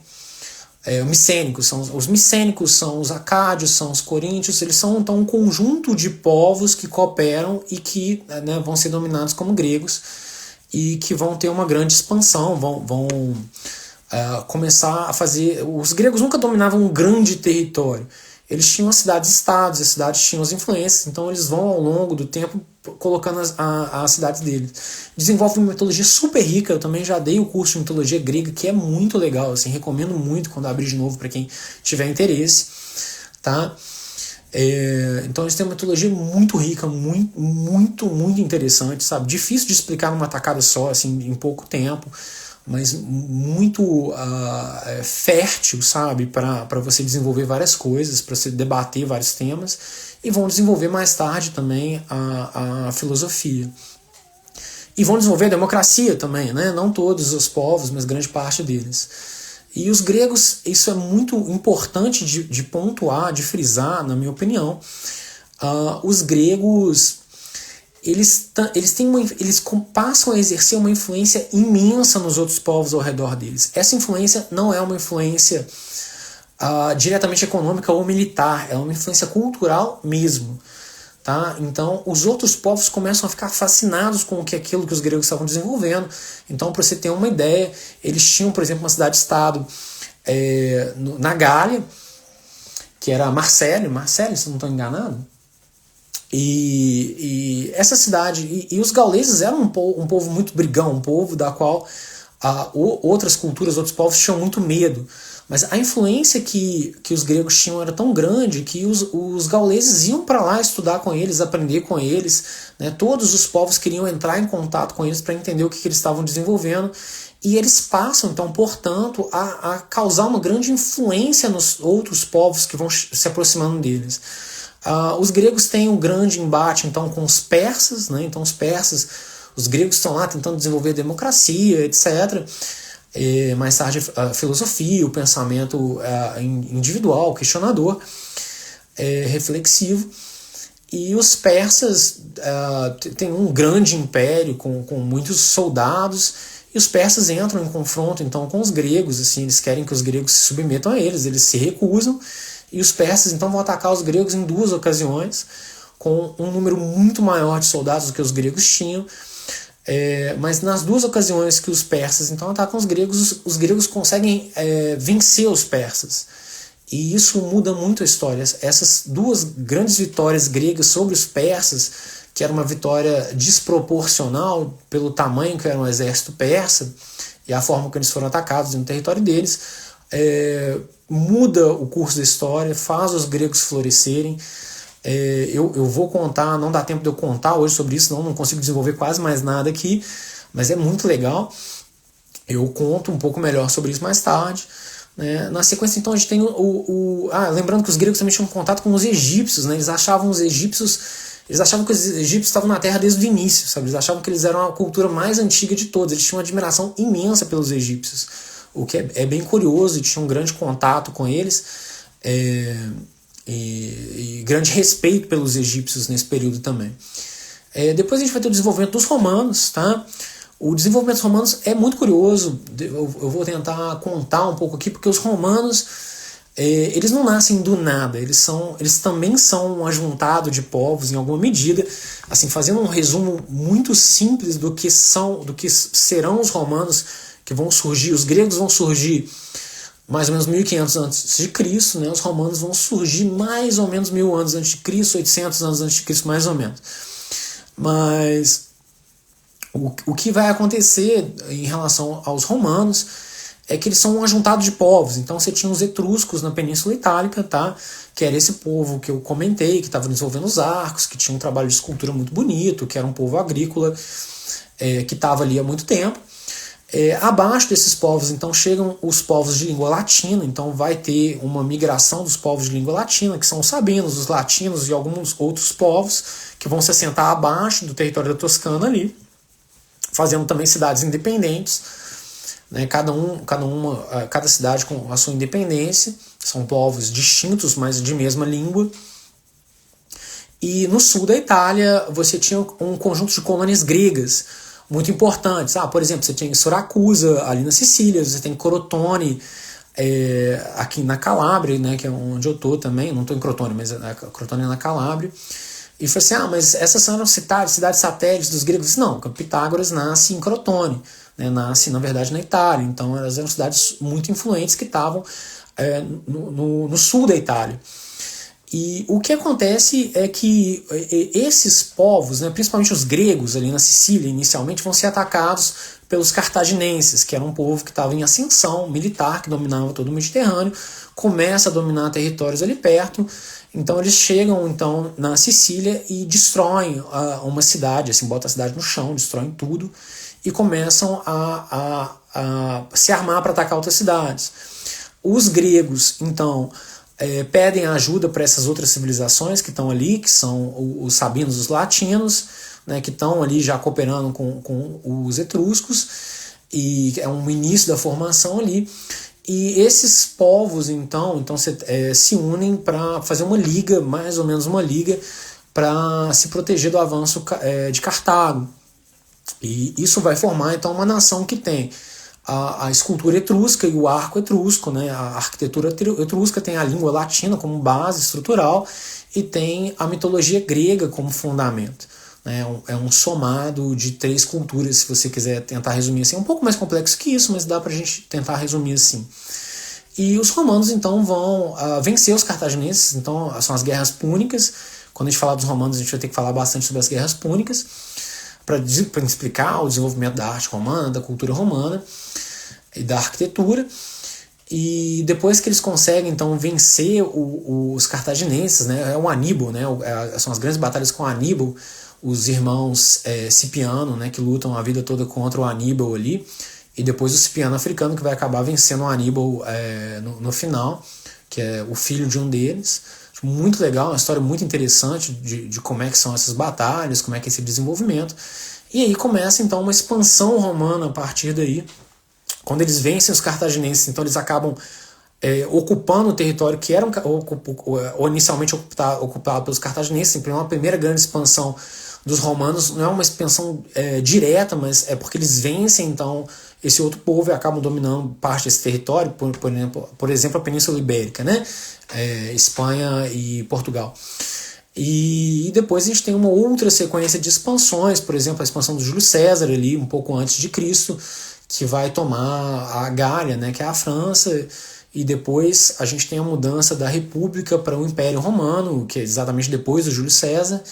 Os micênicos são os acádios, são os coríntios, eles são então um conjunto de povos que cooperam e que, né, vão ser dominados como gregos e que vão ter uma grande expansão, vão começar a fazer... Os gregos nunca dominavam um grande território, eles tinham as cidades-estados, as cidades tinham as influências, então eles vão ao longo do tempo colocando as cidades deles. Desenvolve uma mitologia super rica, eu também já dei o curso de mitologia grega, que é muito legal, assim, recomendo muito quando abrir de novo para quem tiver interesse, tá? Então eles têm uma mitologia muito rica, muito interessante, sabe? Difícil de explicar numa tacada só, assim, em pouco tempo, mas muito fértil, sabe, para você desenvolver várias coisas, para você debater vários temas, e vão desenvolver mais tarde também a filosofia. E vão desenvolver a democracia também, né? Não todos os povos, mas grande parte deles. E os gregos, isso é muito importante de pontuar, de frisar, na minha opinião. Os gregos... Eles passam a exercer uma influência imensa nos outros povos ao redor deles. Essa influência não é uma influência diretamente econômica ou militar, é uma influência cultural mesmo. Tá? Então, os outros povos começam a ficar fascinados com aquilo que os gregos estavam desenvolvendo. Então, para você ter uma ideia, eles tinham, por exemplo, uma cidade-estado na Gália, que era Marcelle, se não estou enganado. E essa cidade, e os gauleses eram um povo muito brigão, um povo da qual outras culturas, outros povos tinham muito medo. Mas a influência que os gregos tinham era tão grande que os gauleses iam para lá estudar com eles, aprender com eles, né? Todos os povos queriam entrar em contato com eles para entender o que eles estavam desenvolvendo. E eles passam, então, portanto, a causar uma grande influência nos outros povos que vão se aproximando deles. Os gregos têm um grande embate então com os persas, né? Então os gregos estão lá tentando desenvolver a democracia, etc. Mais tarde a filosofia, o pensamento individual, questionador, reflexivo. E os persas têm um grande império com muitos soldados, e os persas entram em confronto então com os gregos, assim, eles querem que os gregos se submetam a eles se recusam. E os persas então vão atacar os gregos em 2 ocasiões, com um número muito maior de soldados do que os gregos tinham. Mas nas 2 ocasiões que os persas então atacam os gregos conseguem vencer os persas. E isso muda muito a história. Essas 2 grandes vitórias gregas sobre os persas, que era uma vitória desproporcional pelo tamanho que era o exército persa e a forma que eles foram atacados no território deles, muda o curso da história, faz os gregos florescerem. Eu vou contar, não dá tempo de eu contar hoje sobre isso, não consigo desenvolver quase mais nada aqui, mas é muito legal. Eu conto um pouco melhor sobre isso mais tarde, né? Na sequência, então, a gente tem lembrando que os gregos também tinham contato com os egípcios, né? Eles achavam que os egípcios estavam na Terra desde o início, sabe? Eles achavam que eles eram a cultura mais antiga de todos, eles tinham uma admiração imensa pelos egípcios, o que é bem curioso, e tinha um grande contato com eles, e grande respeito pelos egípcios nesse período também. Depois a gente vai ter o desenvolvimento dos romanos, tá? O desenvolvimento dos romanos é muito curioso, eu vou tentar contar um pouco aqui, porque os romanos, eles não nascem do nada, eles também são um ajuntado de povos em alguma medida, assim, fazendo um resumo muito simples do que serão os romanos que vão surgir. Os gregos vão surgir mais ou menos 1500 a.C., né? Os romanos vão surgir mais ou menos 1000 anos antes de Cristo, 800 anos antes de Cristo, mais ou menos. Mas o que vai acontecer em relação aos romanos é que eles são um ajuntado de povos. Então você tinha os etruscos na Península Itálica, tá? Que era esse povo que eu comentei, que estava desenvolvendo os arcos, que tinha um trabalho de escultura muito bonito, que era um povo agrícola, que estava ali há muito tempo. Abaixo desses povos, então, chegam os povos de língua latina, então vai ter uma migração dos povos de língua latina, que são os sabinos, os latinos e alguns outros povos que vão se assentar abaixo do território da Toscana ali, fazendo também cidades independentes, né? Cada cidade com a sua independência, são povos distintos, mas de mesma língua. E no sul da Itália você tinha um conjunto de colônias gregas muito importantes. Por exemplo, você tem Siracusa ali na Sicília, você tem Crotone aqui na Calábria, né, que é onde eu estou também, não estou em Crotone, mas Crotone é na Calábria. E falei assim, mas essas são cidades satélites dos gregos. Não, Pitágoras nasce em Crotone, né, nasce na verdade na Itália, então elas eram cidades muito influentes que estavam no sul da Itália. E o que acontece é que esses povos, né, principalmente os gregos ali na Sicília inicialmente, vão ser atacados pelos cartaginenses, que era um povo que estava em ascensão militar, que dominava todo o Mediterrâneo, começa a dominar territórios ali perto. Então eles chegam então na Sicília e destroem uma cidade, assim, botam a cidade no chão, destroem tudo e começam a se armar para atacar outras cidades. Os gregos, então, pedem ajuda para essas outras civilizações que estão ali, que são os sabinos, os latinos, né, que estão ali já cooperando com os etruscos, e é um início da formação ali. E esses povos, então se unem para fazer uma liga, mais ou menos uma liga, para se proteger do avanço de Cartago. E isso vai formar, então, uma nação que tem a escultura etrusca e o arco etrusco, né? A arquitetura etrusca tem a língua latina como base estrutural e tem a mitologia grega como fundamento. É um somado de 3 culturas, se você quiser tentar resumir assim. É um pouco mais complexo que isso, mas dá pra gente tentar resumir assim. E os romanos, então, vão vencer os cartagineses, então são as guerras púnicas. Quando a gente falar dos romanos, a gente vai ter que falar bastante sobre as guerras púnicas, para explicar o desenvolvimento da arte romana, da cultura romana e da arquitetura. E depois que eles conseguem então vencer os cartaginenses, né, é o Aníbal, né, são as grandes batalhas com Aníbal, os irmãos Cipiano, né, que lutam a vida toda contra o Aníbal ali, e depois o Cipiano africano que vai acabar vencendo o Aníbal no final, que é o filho de um deles. Muito legal, uma história muito interessante de como é que são essas batalhas, como é que é esse desenvolvimento. E aí começa então uma expansão romana a partir daí. Quando eles vencem os cartaginenses, então eles acabam ocupando o território que era inicialmente ocupado pelos cartaginenses. Então, uma primeira grande expansão dos romanos não é uma expansão direta, mas é porque eles vencem então esse outro povo e acabam dominando parte desse território, por exemplo a Península Ibérica, né? Espanha e Portugal. E depois a gente tem uma outra sequência de expansões, por exemplo a expansão do Júlio César ali um pouco antes de Cristo, que vai tomar a Gália, né, que é a França, e depois a gente tem a mudança da República para o Império Romano, que é exatamente depois do Júlio César.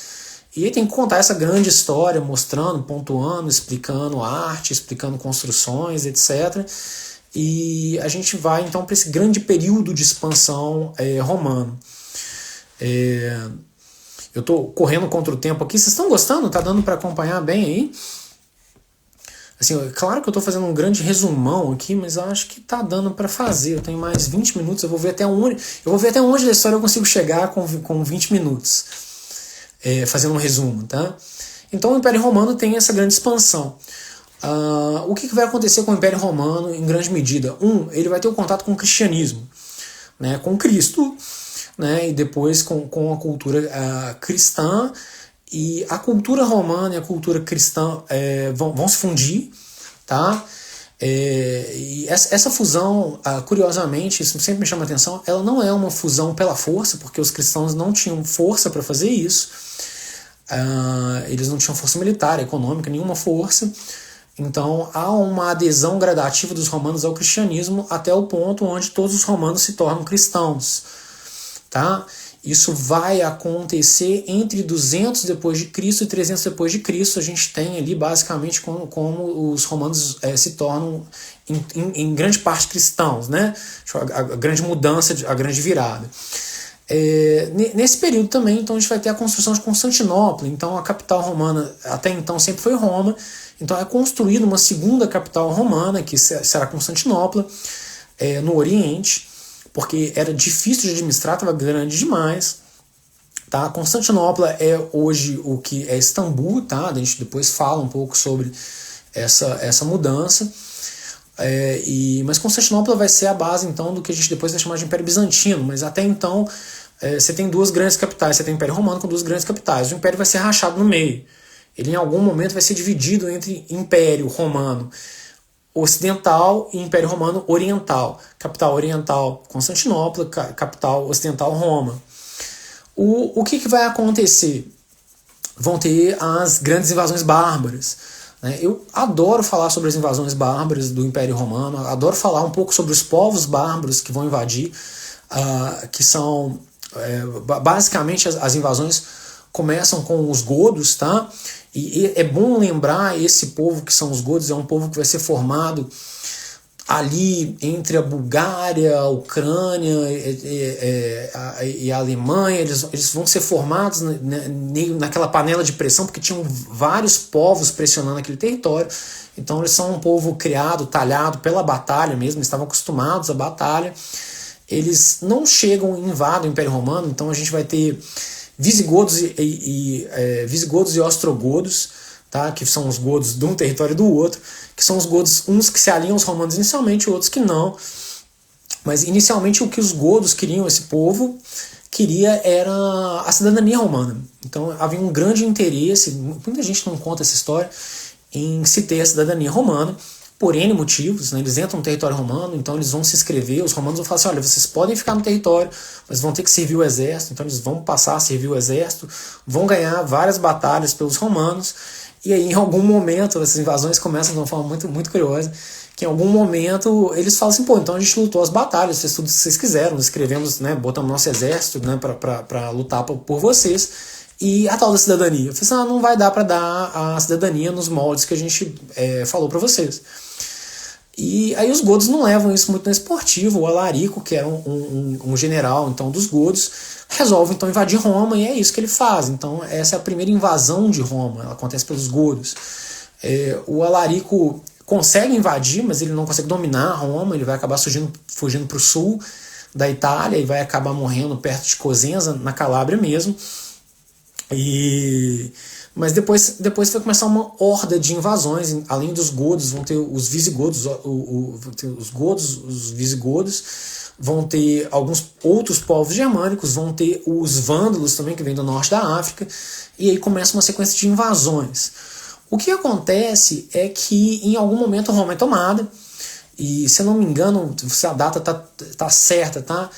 E aí tem que contar essa grande história, mostrando, pontuando, explicando arte, explicando construções, etc. E a gente vai então para esse grande período de expansão romano. Eu estou correndo contra o tempo aqui. Vocês estão gostando? Tá dando para acompanhar bem aí? Assim, claro que eu estou fazendo um grande resumão aqui, mas eu acho que tá dando para fazer. Eu tenho mais 20 minutos, eu vou ver até onde da história eu consigo chegar com 20 minutos, fazendo um resumo, tá? Então o Império Romano tem essa grande expansão. O que vai acontecer com o Império Romano em grande medida? Ele vai ter o contato com o cristianismo, né, com Cristo, né, e depois com a cultura cristã. E a cultura romana e a cultura cristã vão se fundir, tá? E essa fusão, curiosamente, isso sempre me chama a atenção, ela não é uma fusão pela força, porque os cristãos não tinham força para fazer isso, eles não tinham força militar, econômica, nenhuma força. Então há uma adesão gradativa dos romanos ao cristianismo até o ponto onde todos os romanos se tornam cristãos, tá? Isso vai acontecer entre 200 depois de Cristo e 300 depois de Cristo. A gente tem ali basicamente como os romanos se tornam em grande parte cristãos, né? A grande mudança, a grande virada. Nesse período também, então, a gente vai ter a construção de Constantinopla. Então a capital romana até então sempre foi Roma. Então é construída uma segunda capital romana, que será Constantinopla, no Oriente, porque era difícil de administrar, estava grande demais. Tá? Constantinopla é hoje o que é Istambul, tá? A gente depois fala um pouco sobre essa mudança. Mas Constantinopla vai ser a base então do que a gente depois vai chamar de Império Bizantino, mas até então você tem duas grandes capitais, você tem o Império Romano com duas grandes capitais, o Império vai ser rachado no meio. Ele em algum momento vai ser dividido entre Império Romano Ocidental e Império Romano Oriental. Capital oriental Constantinopla, capital ocidental Roma. O que vai acontecer? Vão ter as grandes invasões bárbaras. Eu adoro falar sobre as invasões bárbaras do Império Romano, adoro falar um pouco sobre os povos bárbaros que vão invadir, que são, basicamente, as invasões começam com os godos, tá? E é bom lembrar, esse povo que são os godos é um povo que vai ser formado ali entre a Bulgária, a Ucrânia e a Alemanha. Eles vão ser formados naquela panela de pressão, porque tinham vários povos pressionando aquele território. Então eles são um povo criado, talhado pela batalha mesmo, eles estavam acostumados à batalha. Eles não chegam e invadem o Império Romano, então a gente vai ter visigodos visigodos e ostrogodos, tá? Que são os godos de um território e do outro, que são os godos, uns que se alinham aos romanos inicialmente, outros que não. Mas inicialmente o que os godos queriam, esse povo queria, era a cidadania romana. Então havia um grande interesse, muita gente não conta essa história, em se ter a cidadania romana, por N motivos, né? Eles entram no território romano, então eles vão se inscrever, os romanos vão falar assim, olha, vocês podem ficar no território, mas vão ter que servir o exército, então eles vão passar a servir o exército, vão ganhar várias batalhas pelos romanos, e aí em algum momento, essas invasões começam de uma forma muito, muito curiosa, que em algum momento eles falam assim, pô, então a gente lutou as batalhas, fez tudo o que vocês quiseram, escrevemos, né, botamos nosso exército, né, para lutar por vocês, e a tal da cidadania? Eu falei assim, não vai dar para dar a cidadania nos moldes que a gente falou para vocês. E aí os godos não levam isso muito no esportivo. O Alarico, que era um general então dos godos, resolve então invadir Roma, e é isso que ele faz. Então essa é a primeira invasão de Roma, ela acontece pelos godos. O Alarico consegue invadir, mas ele não consegue dominar Roma, ele vai acabar fugindo para o sul da Itália e vai acabar morrendo perto de Cosenza, na Calábria mesmo. Mas depois vai começar uma horda de invasões. Além dos godos, vão ter os visigodos, os godos, os visigodos, vão ter alguns outros povos germânicos, vão ter os vândalos também, que vêm do norte da África, e aí começa uma sequência de invasões. O que acontece é que em algum momento Roma é tomada, e se eu não me engano, se a data tá certa, tá?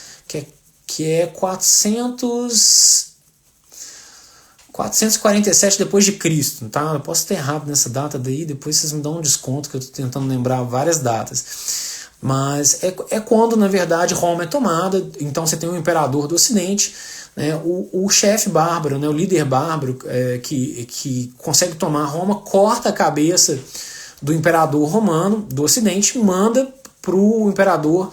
Que é 447 depois de Cristo, tá? Eu posso ter errado nessa data daí, depois vocês me dão um desconto, que eu estou tentando lembrar várias datas. Mas é quando, na verdade, Roma é tomada, então você tem o imperador do Ocidente, né, o chefe bárbaro, né, o líder bárbaro que consegue tomar Roma, corta a cabeça do imperador romano do Ocidente e manda para o imperador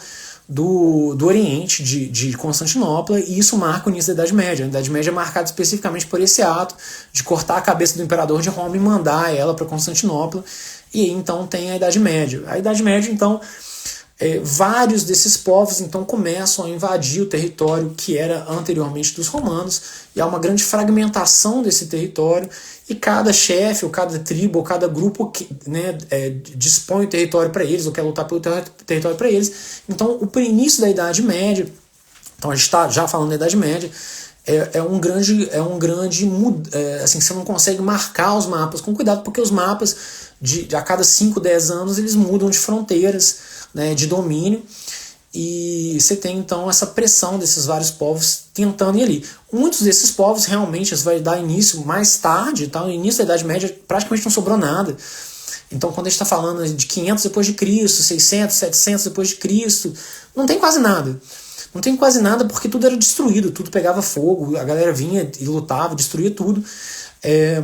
do Oriente, de Constantinopla, e isso marca o início da Idade Média. A Idade Média é marcada especificamente por esse ato de cortar a cabeça do imperador de Roma e mandar ela para Constantinopla, e aí então tem a Idade Média. A Idade Média, então, vários desses povos então começam a invadir o território que era anteriormente dos romanos, e há uma grande fragmentação desse território, e cada chefe, ou cada tribo, ou cada grupo dispõe o território para eles, ou quer lutar pelo território para eles. Então o início da Idade Média, então a gente está já falando da Idade Média, assim, você não consegue marcar os mapas com cuidado, porque os mapas a cada 5, 10 anos eles mudam de fronteiras, né, de domínio, e você tem então essa pressão desses vários povos tentando ir ali. Muitos desses povos realmente vai dar início mais tarde, tá? No início da Idade Média praticamente não sobrou nada. Então quando a gente está falando de 500 depois de Cristo, 600, 700 depois de Cristo, não tem quase nada. Não tem quase nada porque tudo era destruído, tudo pegava fogo, a galera vinha e lutava, destruía tudo.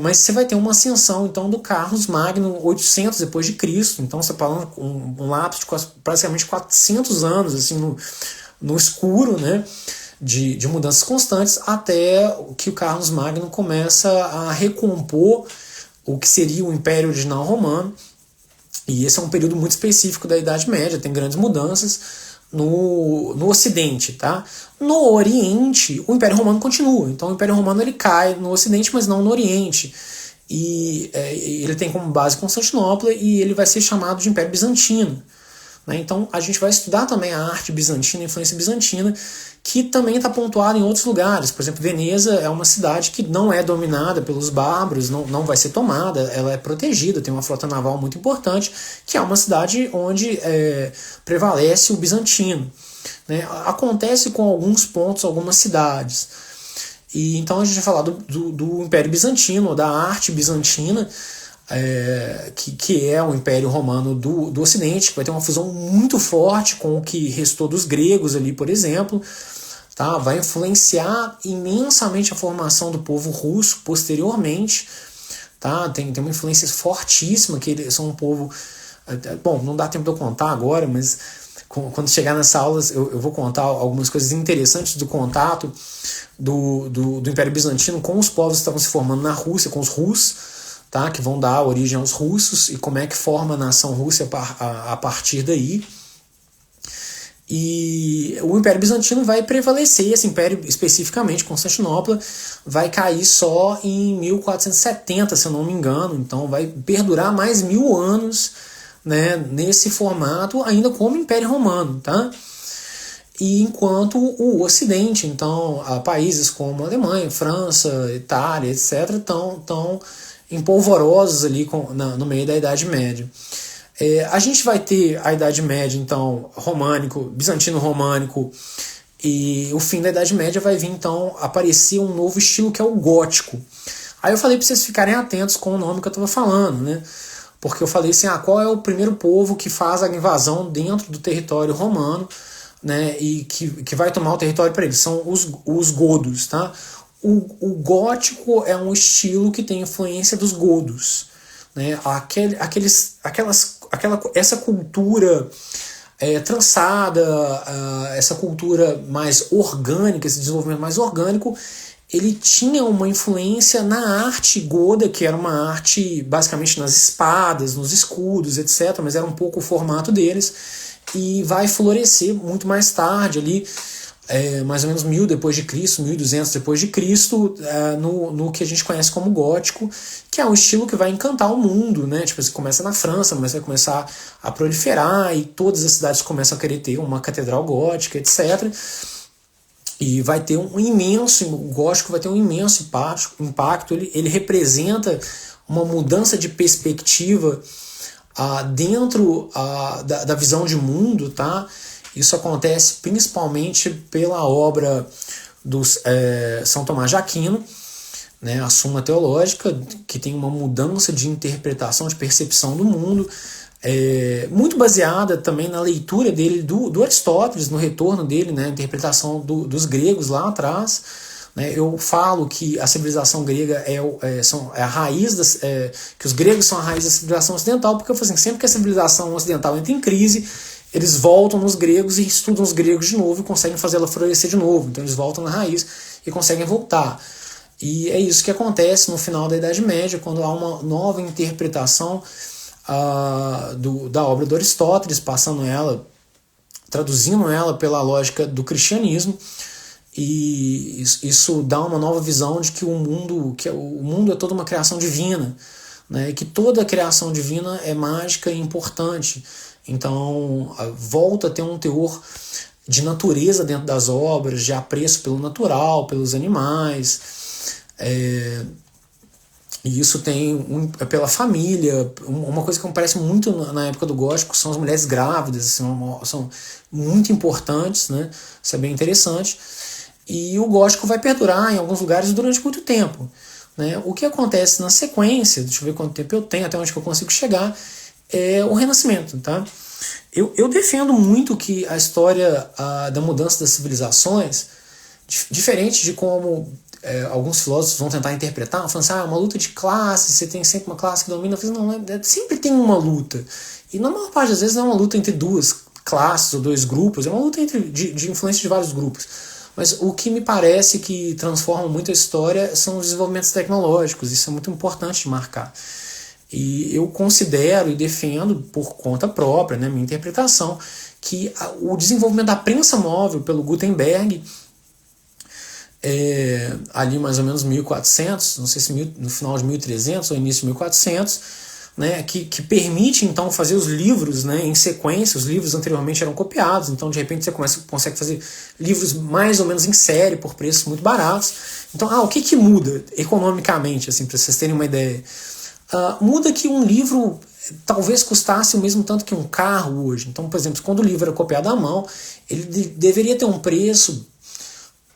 Mas você vai ter uma ascensão então do Carlos Magno 800 depois de Cristo, então você está falando com um lapso de praticamente 400 anos assim, no escuro, né, de mudanças constantes, até que o Carlos Magno começa a recompor o que seria o Império Original Romano, e esse é um período muito específico da Idade Média, tem grandes mudanças no Ocidente, tá? No Oriente, o Império Romano continua. Então o Império Romano ele cai no Ocidente, mas não no Oriente. E ele tem como base Constantinopla, e ele vai ser chamado de Império Bizantino, né? Então a gente vai estudar também a arte bizantina, a influência bizantina, que também está pontuada em outros lugares. Por exemplo, Veneza é uma cidade que não é dominada pelos bárbaros, não vai ser tomada, ela é protegida, tem uma frota naval muito importante, que é uma cidade onde prevalece o bizantino, né? Acontece com alguns pontos, algumas cidades. E então a gente vai falar do Império Bizantino, da arte bizantina, que é o Império Romano do Ocidente, que vai ter uma fusão muito forte com o que restou dos gregos ali, por exemplo. Tá? Vai influenciar imensamente a formação do povo russo posteriormente. Tá? Tem uma influência fortíssima, que eles são um povo... Bom, não dá tempo de eu contar agora, mas quando chegar nessa aula eu vou contar algumas coisas interessantes do contato do Império Bizantino com os povos que estavam se formando na Rússia, com os russos, tá? Que vão dar origem aos russos, e como é que forma a nação russa a partir daí. E o Império Bizantino vai prevalecer, esse império especificamente, Constantinopla, vai cair só em 1470, se eu não me engano, então vai perdurar mais 1000 anos, né, nesse formato, ainda como Império Romano, tá? E enquanto o Ocidente, então, países como a Alemanha, França, Itália, etc., estão empolvorosos ali no meio da Idade Média. A gente vai ter a Idade Média, então, bizantino-românico, e o fim da Idade Média vai vir, então, aparecer um novo estilo que é o gótico. Aí eu falei para vocês ficarem atentos com o nome que eu estava falando, né? Porque eu falei assim, qual é o primeiro povo que faz a invasão dentro do território romano, né? E que vai tomar o território para eles? São os godos, tá? O gótico é um estilo que tem influência dos godos, né? Essa cultura trançada, essa cultura mais orgânica, esse desenvolvimento mais orgânico, ele tinha uma influência na arte goda, que era uma arte basicamente nas espadas, nos escudos, etc., mas era um pouco o formato deles, e vai florescer muito mais tarde, ali, mais ou menos 1000 depois de Cristo, 1200 depois de Cristo, no que a gente conhece como gótico, que é um estilo que vai encantar o mundo, né? Tipo, você começa na França, mas vai começar a proliferar, e todas as cidades começam a querer ter uma catedral gótica, etc., e vai ter o gótico vai ter um imenso impacto. Ele representa uma mudança de perspectiva dentro da visão de mundo, tá? Isso acontece principalmente pela obra do São Tomás de Aquino, né, a Suma Teológica, que tem uma mudança de interpretação, de percepção do mundo, muito baseada também na leitura dele do Aristóteles, no retorno dele, né, interpretação dos gregos lá atrás. Né. Eu falo que a civilização grega é a raiz que os gregos são a raiz da civilização ocidental, porque eu falo assim, sempre que a civilização ocidental entra em crise, eles voltam nos gregos e estudam os gregos de novo e conseguem fazer ela florescer de novo. Então eles voltam na raiz e conseguem voltar. E é isso que acontece no final da Idade Média, quando há uma nova interpretação da obra do Aristóteles, traduzindo ela pela lógica do cristianismo, e isso dá uma nova visão de que o mundo é toda uma criação divina, né, e que toda a criação divina é mágica e importante. Então volta a ter um teor de natureza dentro das obras, de apreço pelo natural, pelos animais, e isso tem pela família. Uma coisa que me parece muito na época do gótico são as mulheres grávidas, são muito importantes, né? Isso é bem interessante. E o gótico vai perdurar em alguns lugares durante muito tempo, né? O que acontece na sequência, deixa eu ver quanto tempo eu tenho, até onde que eu consigo chegar, é o Renascimento, tá? Eu defendo muito que a história da mudança das civilizações, diferente de como alguns filósofos vão tentar interpretar, falando assim, uma luta de classes, você tem sempre uma classe que domina. Eu falo, não, sempre tem uma luta. E na maior parte das vezes não é uma luta entre duas classes ou dois grupos, é uma luta de influência de vários grupos. Mas o que me parece que transforma muito a história são os desenvolvimentos tecnológicos. Isso é muito importante de marcar. E eu considero e defendo, por conta própria, né, minha interpretação, que o desenvolvimento da prensa móvel pelo Gutenberg, ali mais ou menos 1400, não sei se no final de 1300 ou início de 1400, né, que permite então fazer os livros, né, em sequência. Os livros anteriormente eram copiados, então de repente você consegue fazer livros mais ou menos em série por preços muito baratos. Então, o que muda economicamente, assim, para vocês terem uma ideia? Muda que um livro talvez custasse o mesmo tanto que um carro hoje. Então, por exemplo, quando o livro era copiado à mão, ele deveria ter um preço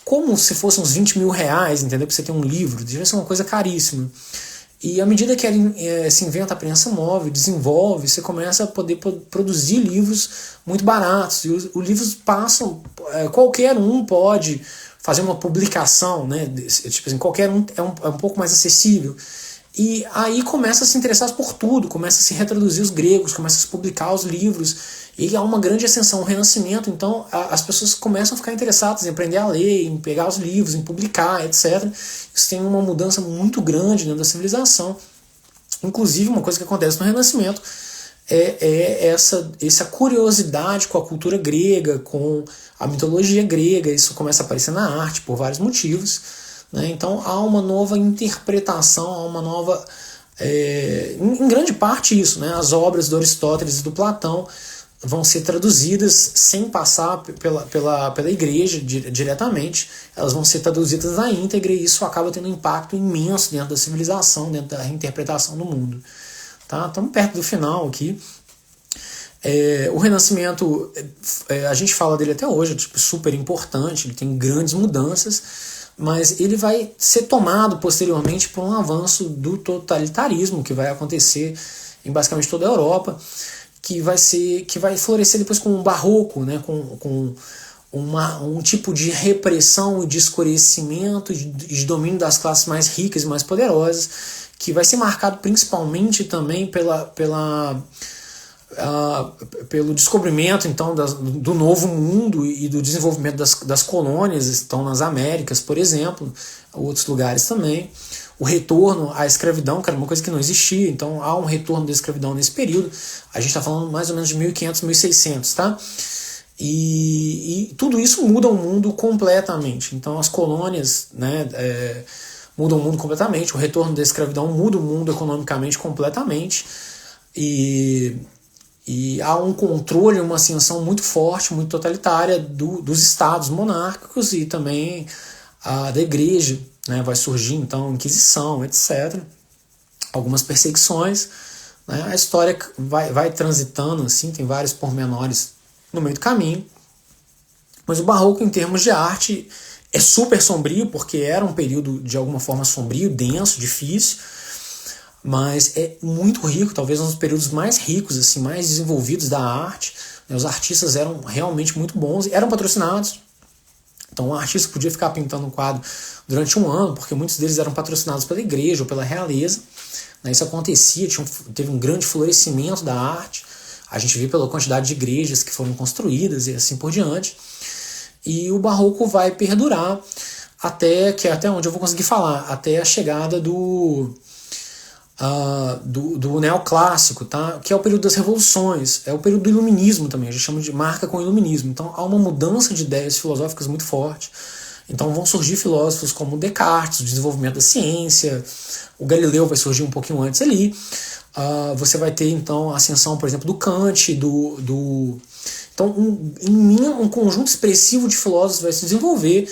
como se fosse uns 20 mil reais, entendeu? Para você ter um livro, devia ser uma coisa caríssima. E à medida que se inventa a prensa móvel, desenvolve, você começa a poder produzir livros muito baratos. E os livros passam, qualquer um pode fazer uma publicação, né? Tipo assim, qualquer um é um pouco mais acessível. E aí começa a se interessar por tudo, começa a se retraduzir os gregos, começa a se publicar os livros, e há uma grande ascensão, um renascimento. Então as pessoas começam a ficar interessadas em aprender a ler, em pegar os livros, em publicar, etc. Isso tem uma mudança muito grande dentro da civilização. Inclusive, uma coisa que acontece no Renascimento é essa curiosidade com a cultura grega, com a mitologia grega. Isso começa a aparecer na arte por vários motivos. Então há uma nova interpretação, há uma nova... em grande parte isso, né? As obras do Aristóteles e do Platão vão ser traduzidas sem passar pela igreja diretamente, elas vão ser traduzidas na íntegra, e isso acaba tendo um impacto imenso dentro da civilização, dentro da reinterpretação do mundo. Tá? Estamos perto do final aqui. O Renascimento, a gente fala dele até hoje, é tipo, super importante, ele tem grandes mudanças, mas ele vai ser tomado posteriormente por um avanço do totalitarismo que vai acontecer em basicamente toda a Europa, que vai florescer depois com o Barroco, né, com um tipo de repressão e de escurecimento, de domínio das classes mais ricas e mais poderosas, que vai ser marcado principalmente também pelo descobrimento então do novo mundo e do desenvolvimento das colônias, então nas Américas, por exemplo, outros lugares também. O retorno à escravidão, que era uma coisa que não existia, então há um retorno da escravidão nesse período. A gente está falando mais ou menos de 1500, 1600, tá? E tudo isso muda o mundo completamente. Então as colônias, né, mudam o mundo completamente, o retorno da escravidão muda o mundo economicamente completamente, e há um controle, uma ascensão muito forte, muito totalitária dos estados monárquicos e também da igreja, né? Vai surgir então Inquisição, etc. Algumas perseguições, né? A história vai transitando assim, tem vários pormenores no meio do caminho, mas o Barroco, em termos de arte, é super sombrio, porque era um período de alguma forma sombrio, denso, difícil, mas é muito rico, talvez um dos períodos mais ricos, assim, mais desenvolvidos da arte. Os artistas eram realmente muito bons, eram patrocinados. Então o artista podia ficar pintando um quadro durante um ano, porque muitos deles eram patrocinados pela igreja ou pela realeza. Isso acontecia, teve um grande florescimento da arte. A gente vê pela quantidade de igrejas que foram construídas e assim por diante. E o Barroco vai perdurar até onde eu vou conseguir falar, até a chegada do neoclássico, tá? Que é o período das revoluções, é o período do iluminismo também, a gente chama de marca com o iluminismo. Então há uma mudança de ideias filosóficas muito forte. Então vão surgir filósofos como Descartes, o desenvolvimento da ciência, o Galileu vai surgir um pouquinho antes ali. Você vai ter então a ascensão, por exemplo, do Kant, então um conjunto expressivo de filósofos vai se desenvolver.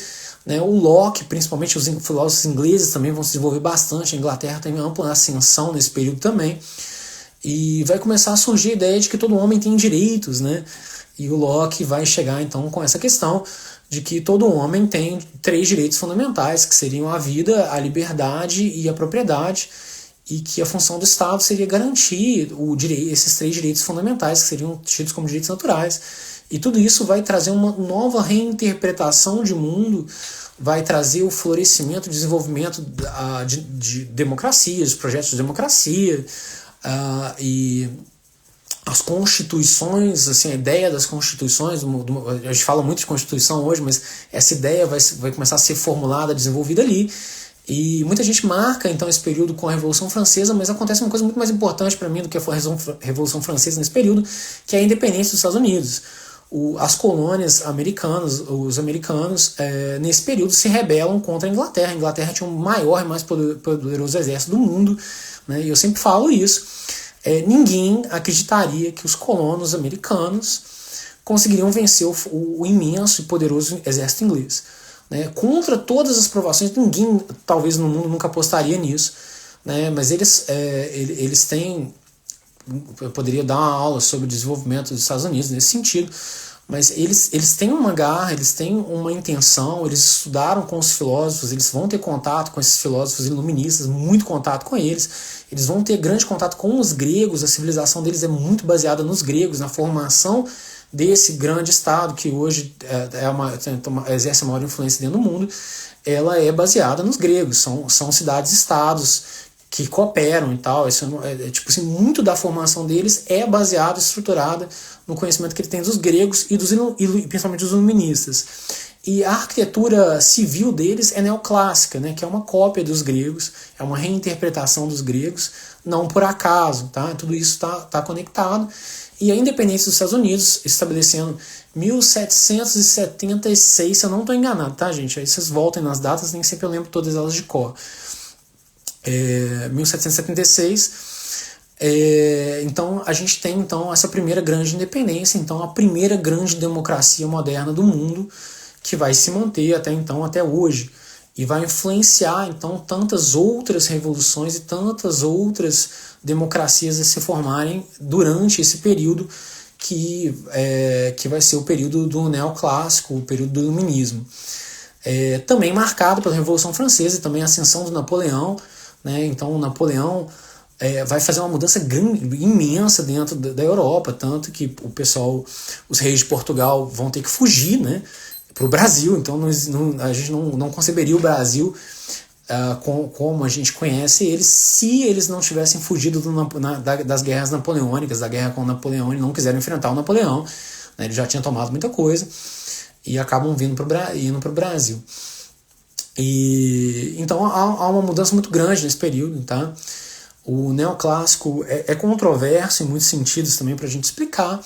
O Locke, principalmente os filósofos ingleses também vão se desenvolver bastante. A Inglaterra tem ampla ascensão nesse período também. E vai começar a surgir a ideia de que todo homem tem direitos, né? E o Locke vai chegar então com essa questão de que todo homem tem 3 direitos fundamentais, que seriam a vida, a liberdade e a propriedade, e que a função do Estado seria garantir esses 3 direitos fundamentais, que seriam tidos como direitos naturais. E tudo isso vai trazer uma nova reinterpretação de mundo, vai trazer o florescimento, o desenvolvimento de democracias, projetos de democracia, e as constituições, assim, a ideia das constituições, a gente fala muito de constituição hoje, mas essa ideia vai começar a ser formulada, desenvolvida ali. E muita gente marca então esse período com a Revolução Francesa, mas acontece uma coisa muito mais importante para mim do que a Revolução Francesa nesse período, que é a independência dos Estados Unidos. As colônias americanas, os americanos, nesse período se rebelam contra a Inglaterra. A Inglaterra tinha o maior e mais poderoso exército do mundo, né? E eu sempre falo isso. ninguém acreditaria que os colonos americanos conseguiriam vencer o imenso e poderoso exército inglês. Né? Contra todas as provações, ninguém, talvez no mundo, nunca apostaria nisso. Né? Mas eles têm... Eu poderia dar uma aula sobre o desenvolvimento dos Estados Unidos nesse sentido, mas eles têm uma garra, eles têm uma intenção, eles estudaram com os filósofos, eles vão ter contato com esses filósofos iluministas, muito contato com eles vão ter grande contato com os gregos, a civilização deles é muito baseada nos gregos, na formação desse grande Estado, que hoje exerce a maior influência dentro do mundo, ela é baseada nos gregos, são cidades-estados que cooperam e tal. Isso tipo assim, muito da formação deles é baseada, estruturada no conhecimento que ele tem dos gregos e principalmente dos iluministas. E a arquitetura civil deles é neoclássica, né, que é uma cópia dos gregos, é uma reinterpretação dos gregos, não por acaso, tá? Tudo isso tá conectado. E a independência dos Estados Unidos, estabelecendo 1776, se eu não estou enganado, tá, gente? Aí vocês voltem nas datas, nem sempre eu lembro todas elas de cor. 1776, então a gente tem então essa primeira grande independência, então a primeira grande democracia moderna do mundo, que vai se manter até hoje, e vai influenciar então tantas outras revoluções e tantas outras democracias a se formarem durante esse período que vai ser o período do neoclássico, o período do iluminismo. Também marcado pela Revolução Francesa e também a ascensão do Napoleão, né? Então o Napoleão vai fazer uma mudança imensa dentro da Europa, tanto que os reis de Portugal vão ter que fugir, né, para o Brasil. Então a gente não conceberia o Brasil como a gente conhece eles se eles não tivessem fugido das guerras napoleônicas, da guerra com o Napoleão, e não quiseram enfrentar o Napoleão, né? Ele já tinha tomado muita coisa e acabam indo para o Brasil. E então há uma mudança muito grande nesse período, tá? O neoclássico é controverso em muitos sentidos também para a gente explicar,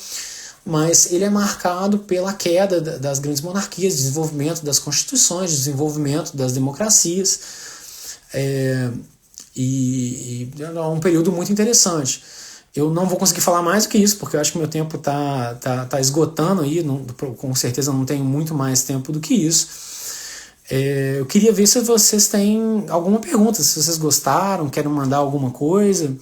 mas ele é marcado pela queda das grandes monarquias, desenvolvimento das constituições, desenvolvimento das democracias, e é um período muito interessante. Eu não vou conseguir falar mais do que isso, porque eu acho que meu tempo tá esgotando aí, com certeza não tenho muito mais tempo do que isso. Eu queria ver se vocês têm alguma pergunta, se vocês gostaram, querem mandar alguma coisa,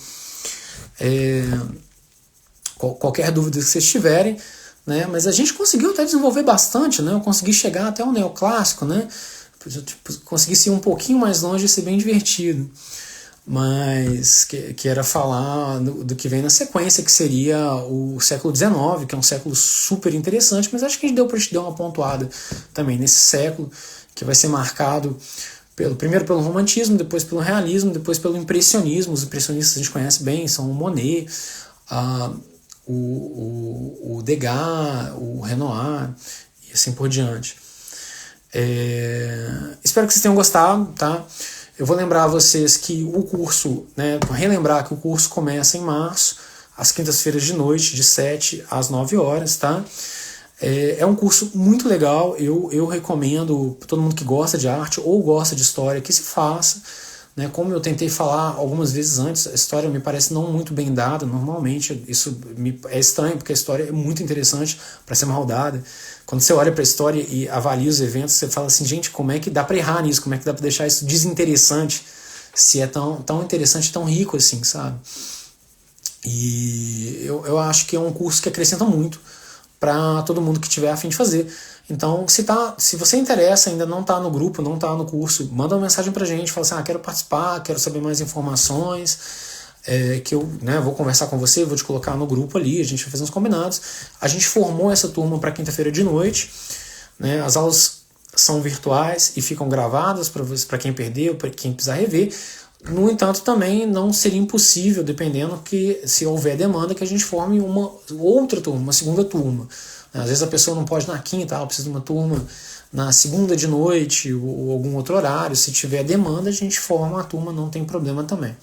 qualquer dúvida que vocês tiverem, né? Mas a gente conseguiu até desenvolver bastante, né? Eu consegui chegar até o neoclássico, né? Consegui ir um pouquinho mais longe e ser bem divertido, mas que era falar do que vem na sequência, que seria o século XIX, que é um século super interessante, mas acho que a gente deu para te dar uma pontuada também nesse século, que vai ser marcado primeiro pelo romantismo, depois pelo realismo, depois pelo impressionismo. Os impressionistas a gente conhece bem, são o Monet, o Degas, o Renoir e assim por diante. Espero que vocês tenham gostado, tá? Eu vou lembrar a vocês que o curso, né, relembrar que o curso começa em março, às quintas-feiras de noite, de 7 às 9 horas, tá? É um curso muito legal, eu recomendo para todo mundo que gosta de arte ou gosta de história que se faça, né? Como eu tentei falar algumas vezes antes, a história me parece não muito bem dada, normalmente isso é estranho, porque a história é muito interessante para ser mal dada. Quando você olha para a história e avalia os eventos, você fala assim, gente, como é que dá para errar nisso, como é que dá para deixar isso desinteressante, se é tão interessante, tão rico assim, sabe? E eu acho que é um curso que acrescenta muito para todo mundo que tiver a fim de fazer. Então, se você interessa, ainda não está no grupo, não está no curso, manda uma mensagem para a gente, fala assim, quero participar, quero saber mais informações, que eu, né, vou conversar com você, vou te colocar no grupo ali, a gente vai fazer uns combinados. A gente formou essa turma para quinta-feira de noite, né, as aulas são virtuais e ficam gravadas para quem perdeu, para quem precisar rever. No entanto, também não seria impossível, dependendo que, se houver demanda, que a gente forme uma outra turma, uma segunda turma. Às vezes a pessoa não pode na quinta, ela precisa de uma turma na segunda de noite ou algum outro horário. Se tiver demanda, a gente forma a turma, não tem problema também.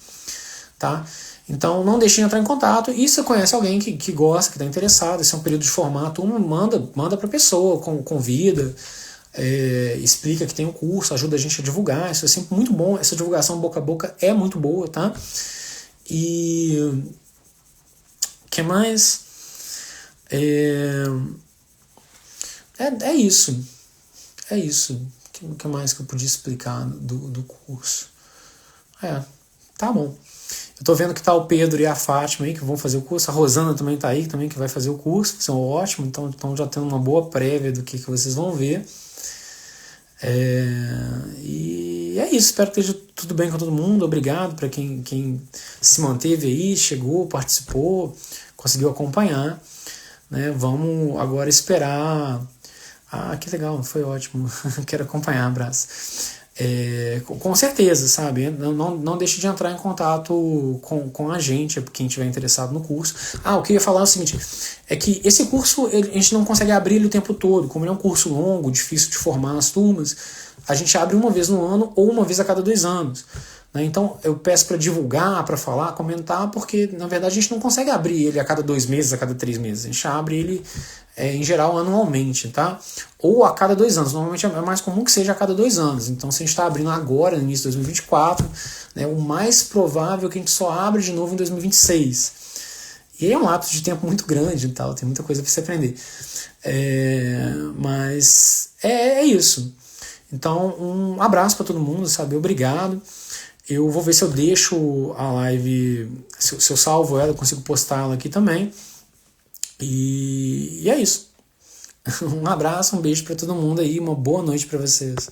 Tá? Então não deixe de entrar em contato. E se você conhece alguém que gosta, que está interessado, esse é um período de formar a turma, manda para a pessoa, convida. Explica que tem um curso, ajuda a gente a divulgar, isso é sempre muito bom, essa divulgação boca a boca é muito boa, tá? E que mais? É isso. É isso. O que mais que eu podia explicar do curso? Tá bom. Eu tô vendo que tá o Pedro e a Fátima aí que vão fazer o curso. A Rosana também tá aí, também que vai fazer o curso. Isso é ótimo. Então já tendo uma boa prévia do que vocês vão ver. E é isso. Espero que esteja tudo bem com todo mundo. Obrigado para quem se manteve aí, chegou, participou, conseguiu acompanhar. Né? Vamos agora esperar. Que legal, foi ótimo. Quero acompanhar, abraço. Com certeza, sabe? Não deixe de entrar em contato com a gente, quem estiver interessado no curso. O que eu ia falar é o seguinte, é que esse curso a gente não consegue abrir ele o tempo todo, como ele é um curso longo, difícil de formar as turmas, a gente abre uma vez no ano ou uma vez a cada 2 anos. Né? Então eu peço para divulgar, para falar, comentar, porque na verdade a gente não consegue abrir ele a cada 2 meses, a cada 3 meses. A gente abre ele em geral anualmente, tá? Ou a cada 2 anos. Normalmente é mais comum que seja a cada 2 anos. Então se a gente está abrindo agora, no início de 2024, né, o mais provável é que a gente só abre de novo em 2026. E aí é um lapso de tempo muito grande e tal, tem muita coisa para você aprender. Mas é isso. Então um abraço para todo mundo, sabe? Obrigado. Eu vou ver se eu deixo a live, se eu salvo ela, eu consigo postar ela aqui também. E é isso. Um abraço, um beijo para todo mundo aí, uma boa noite para vocês.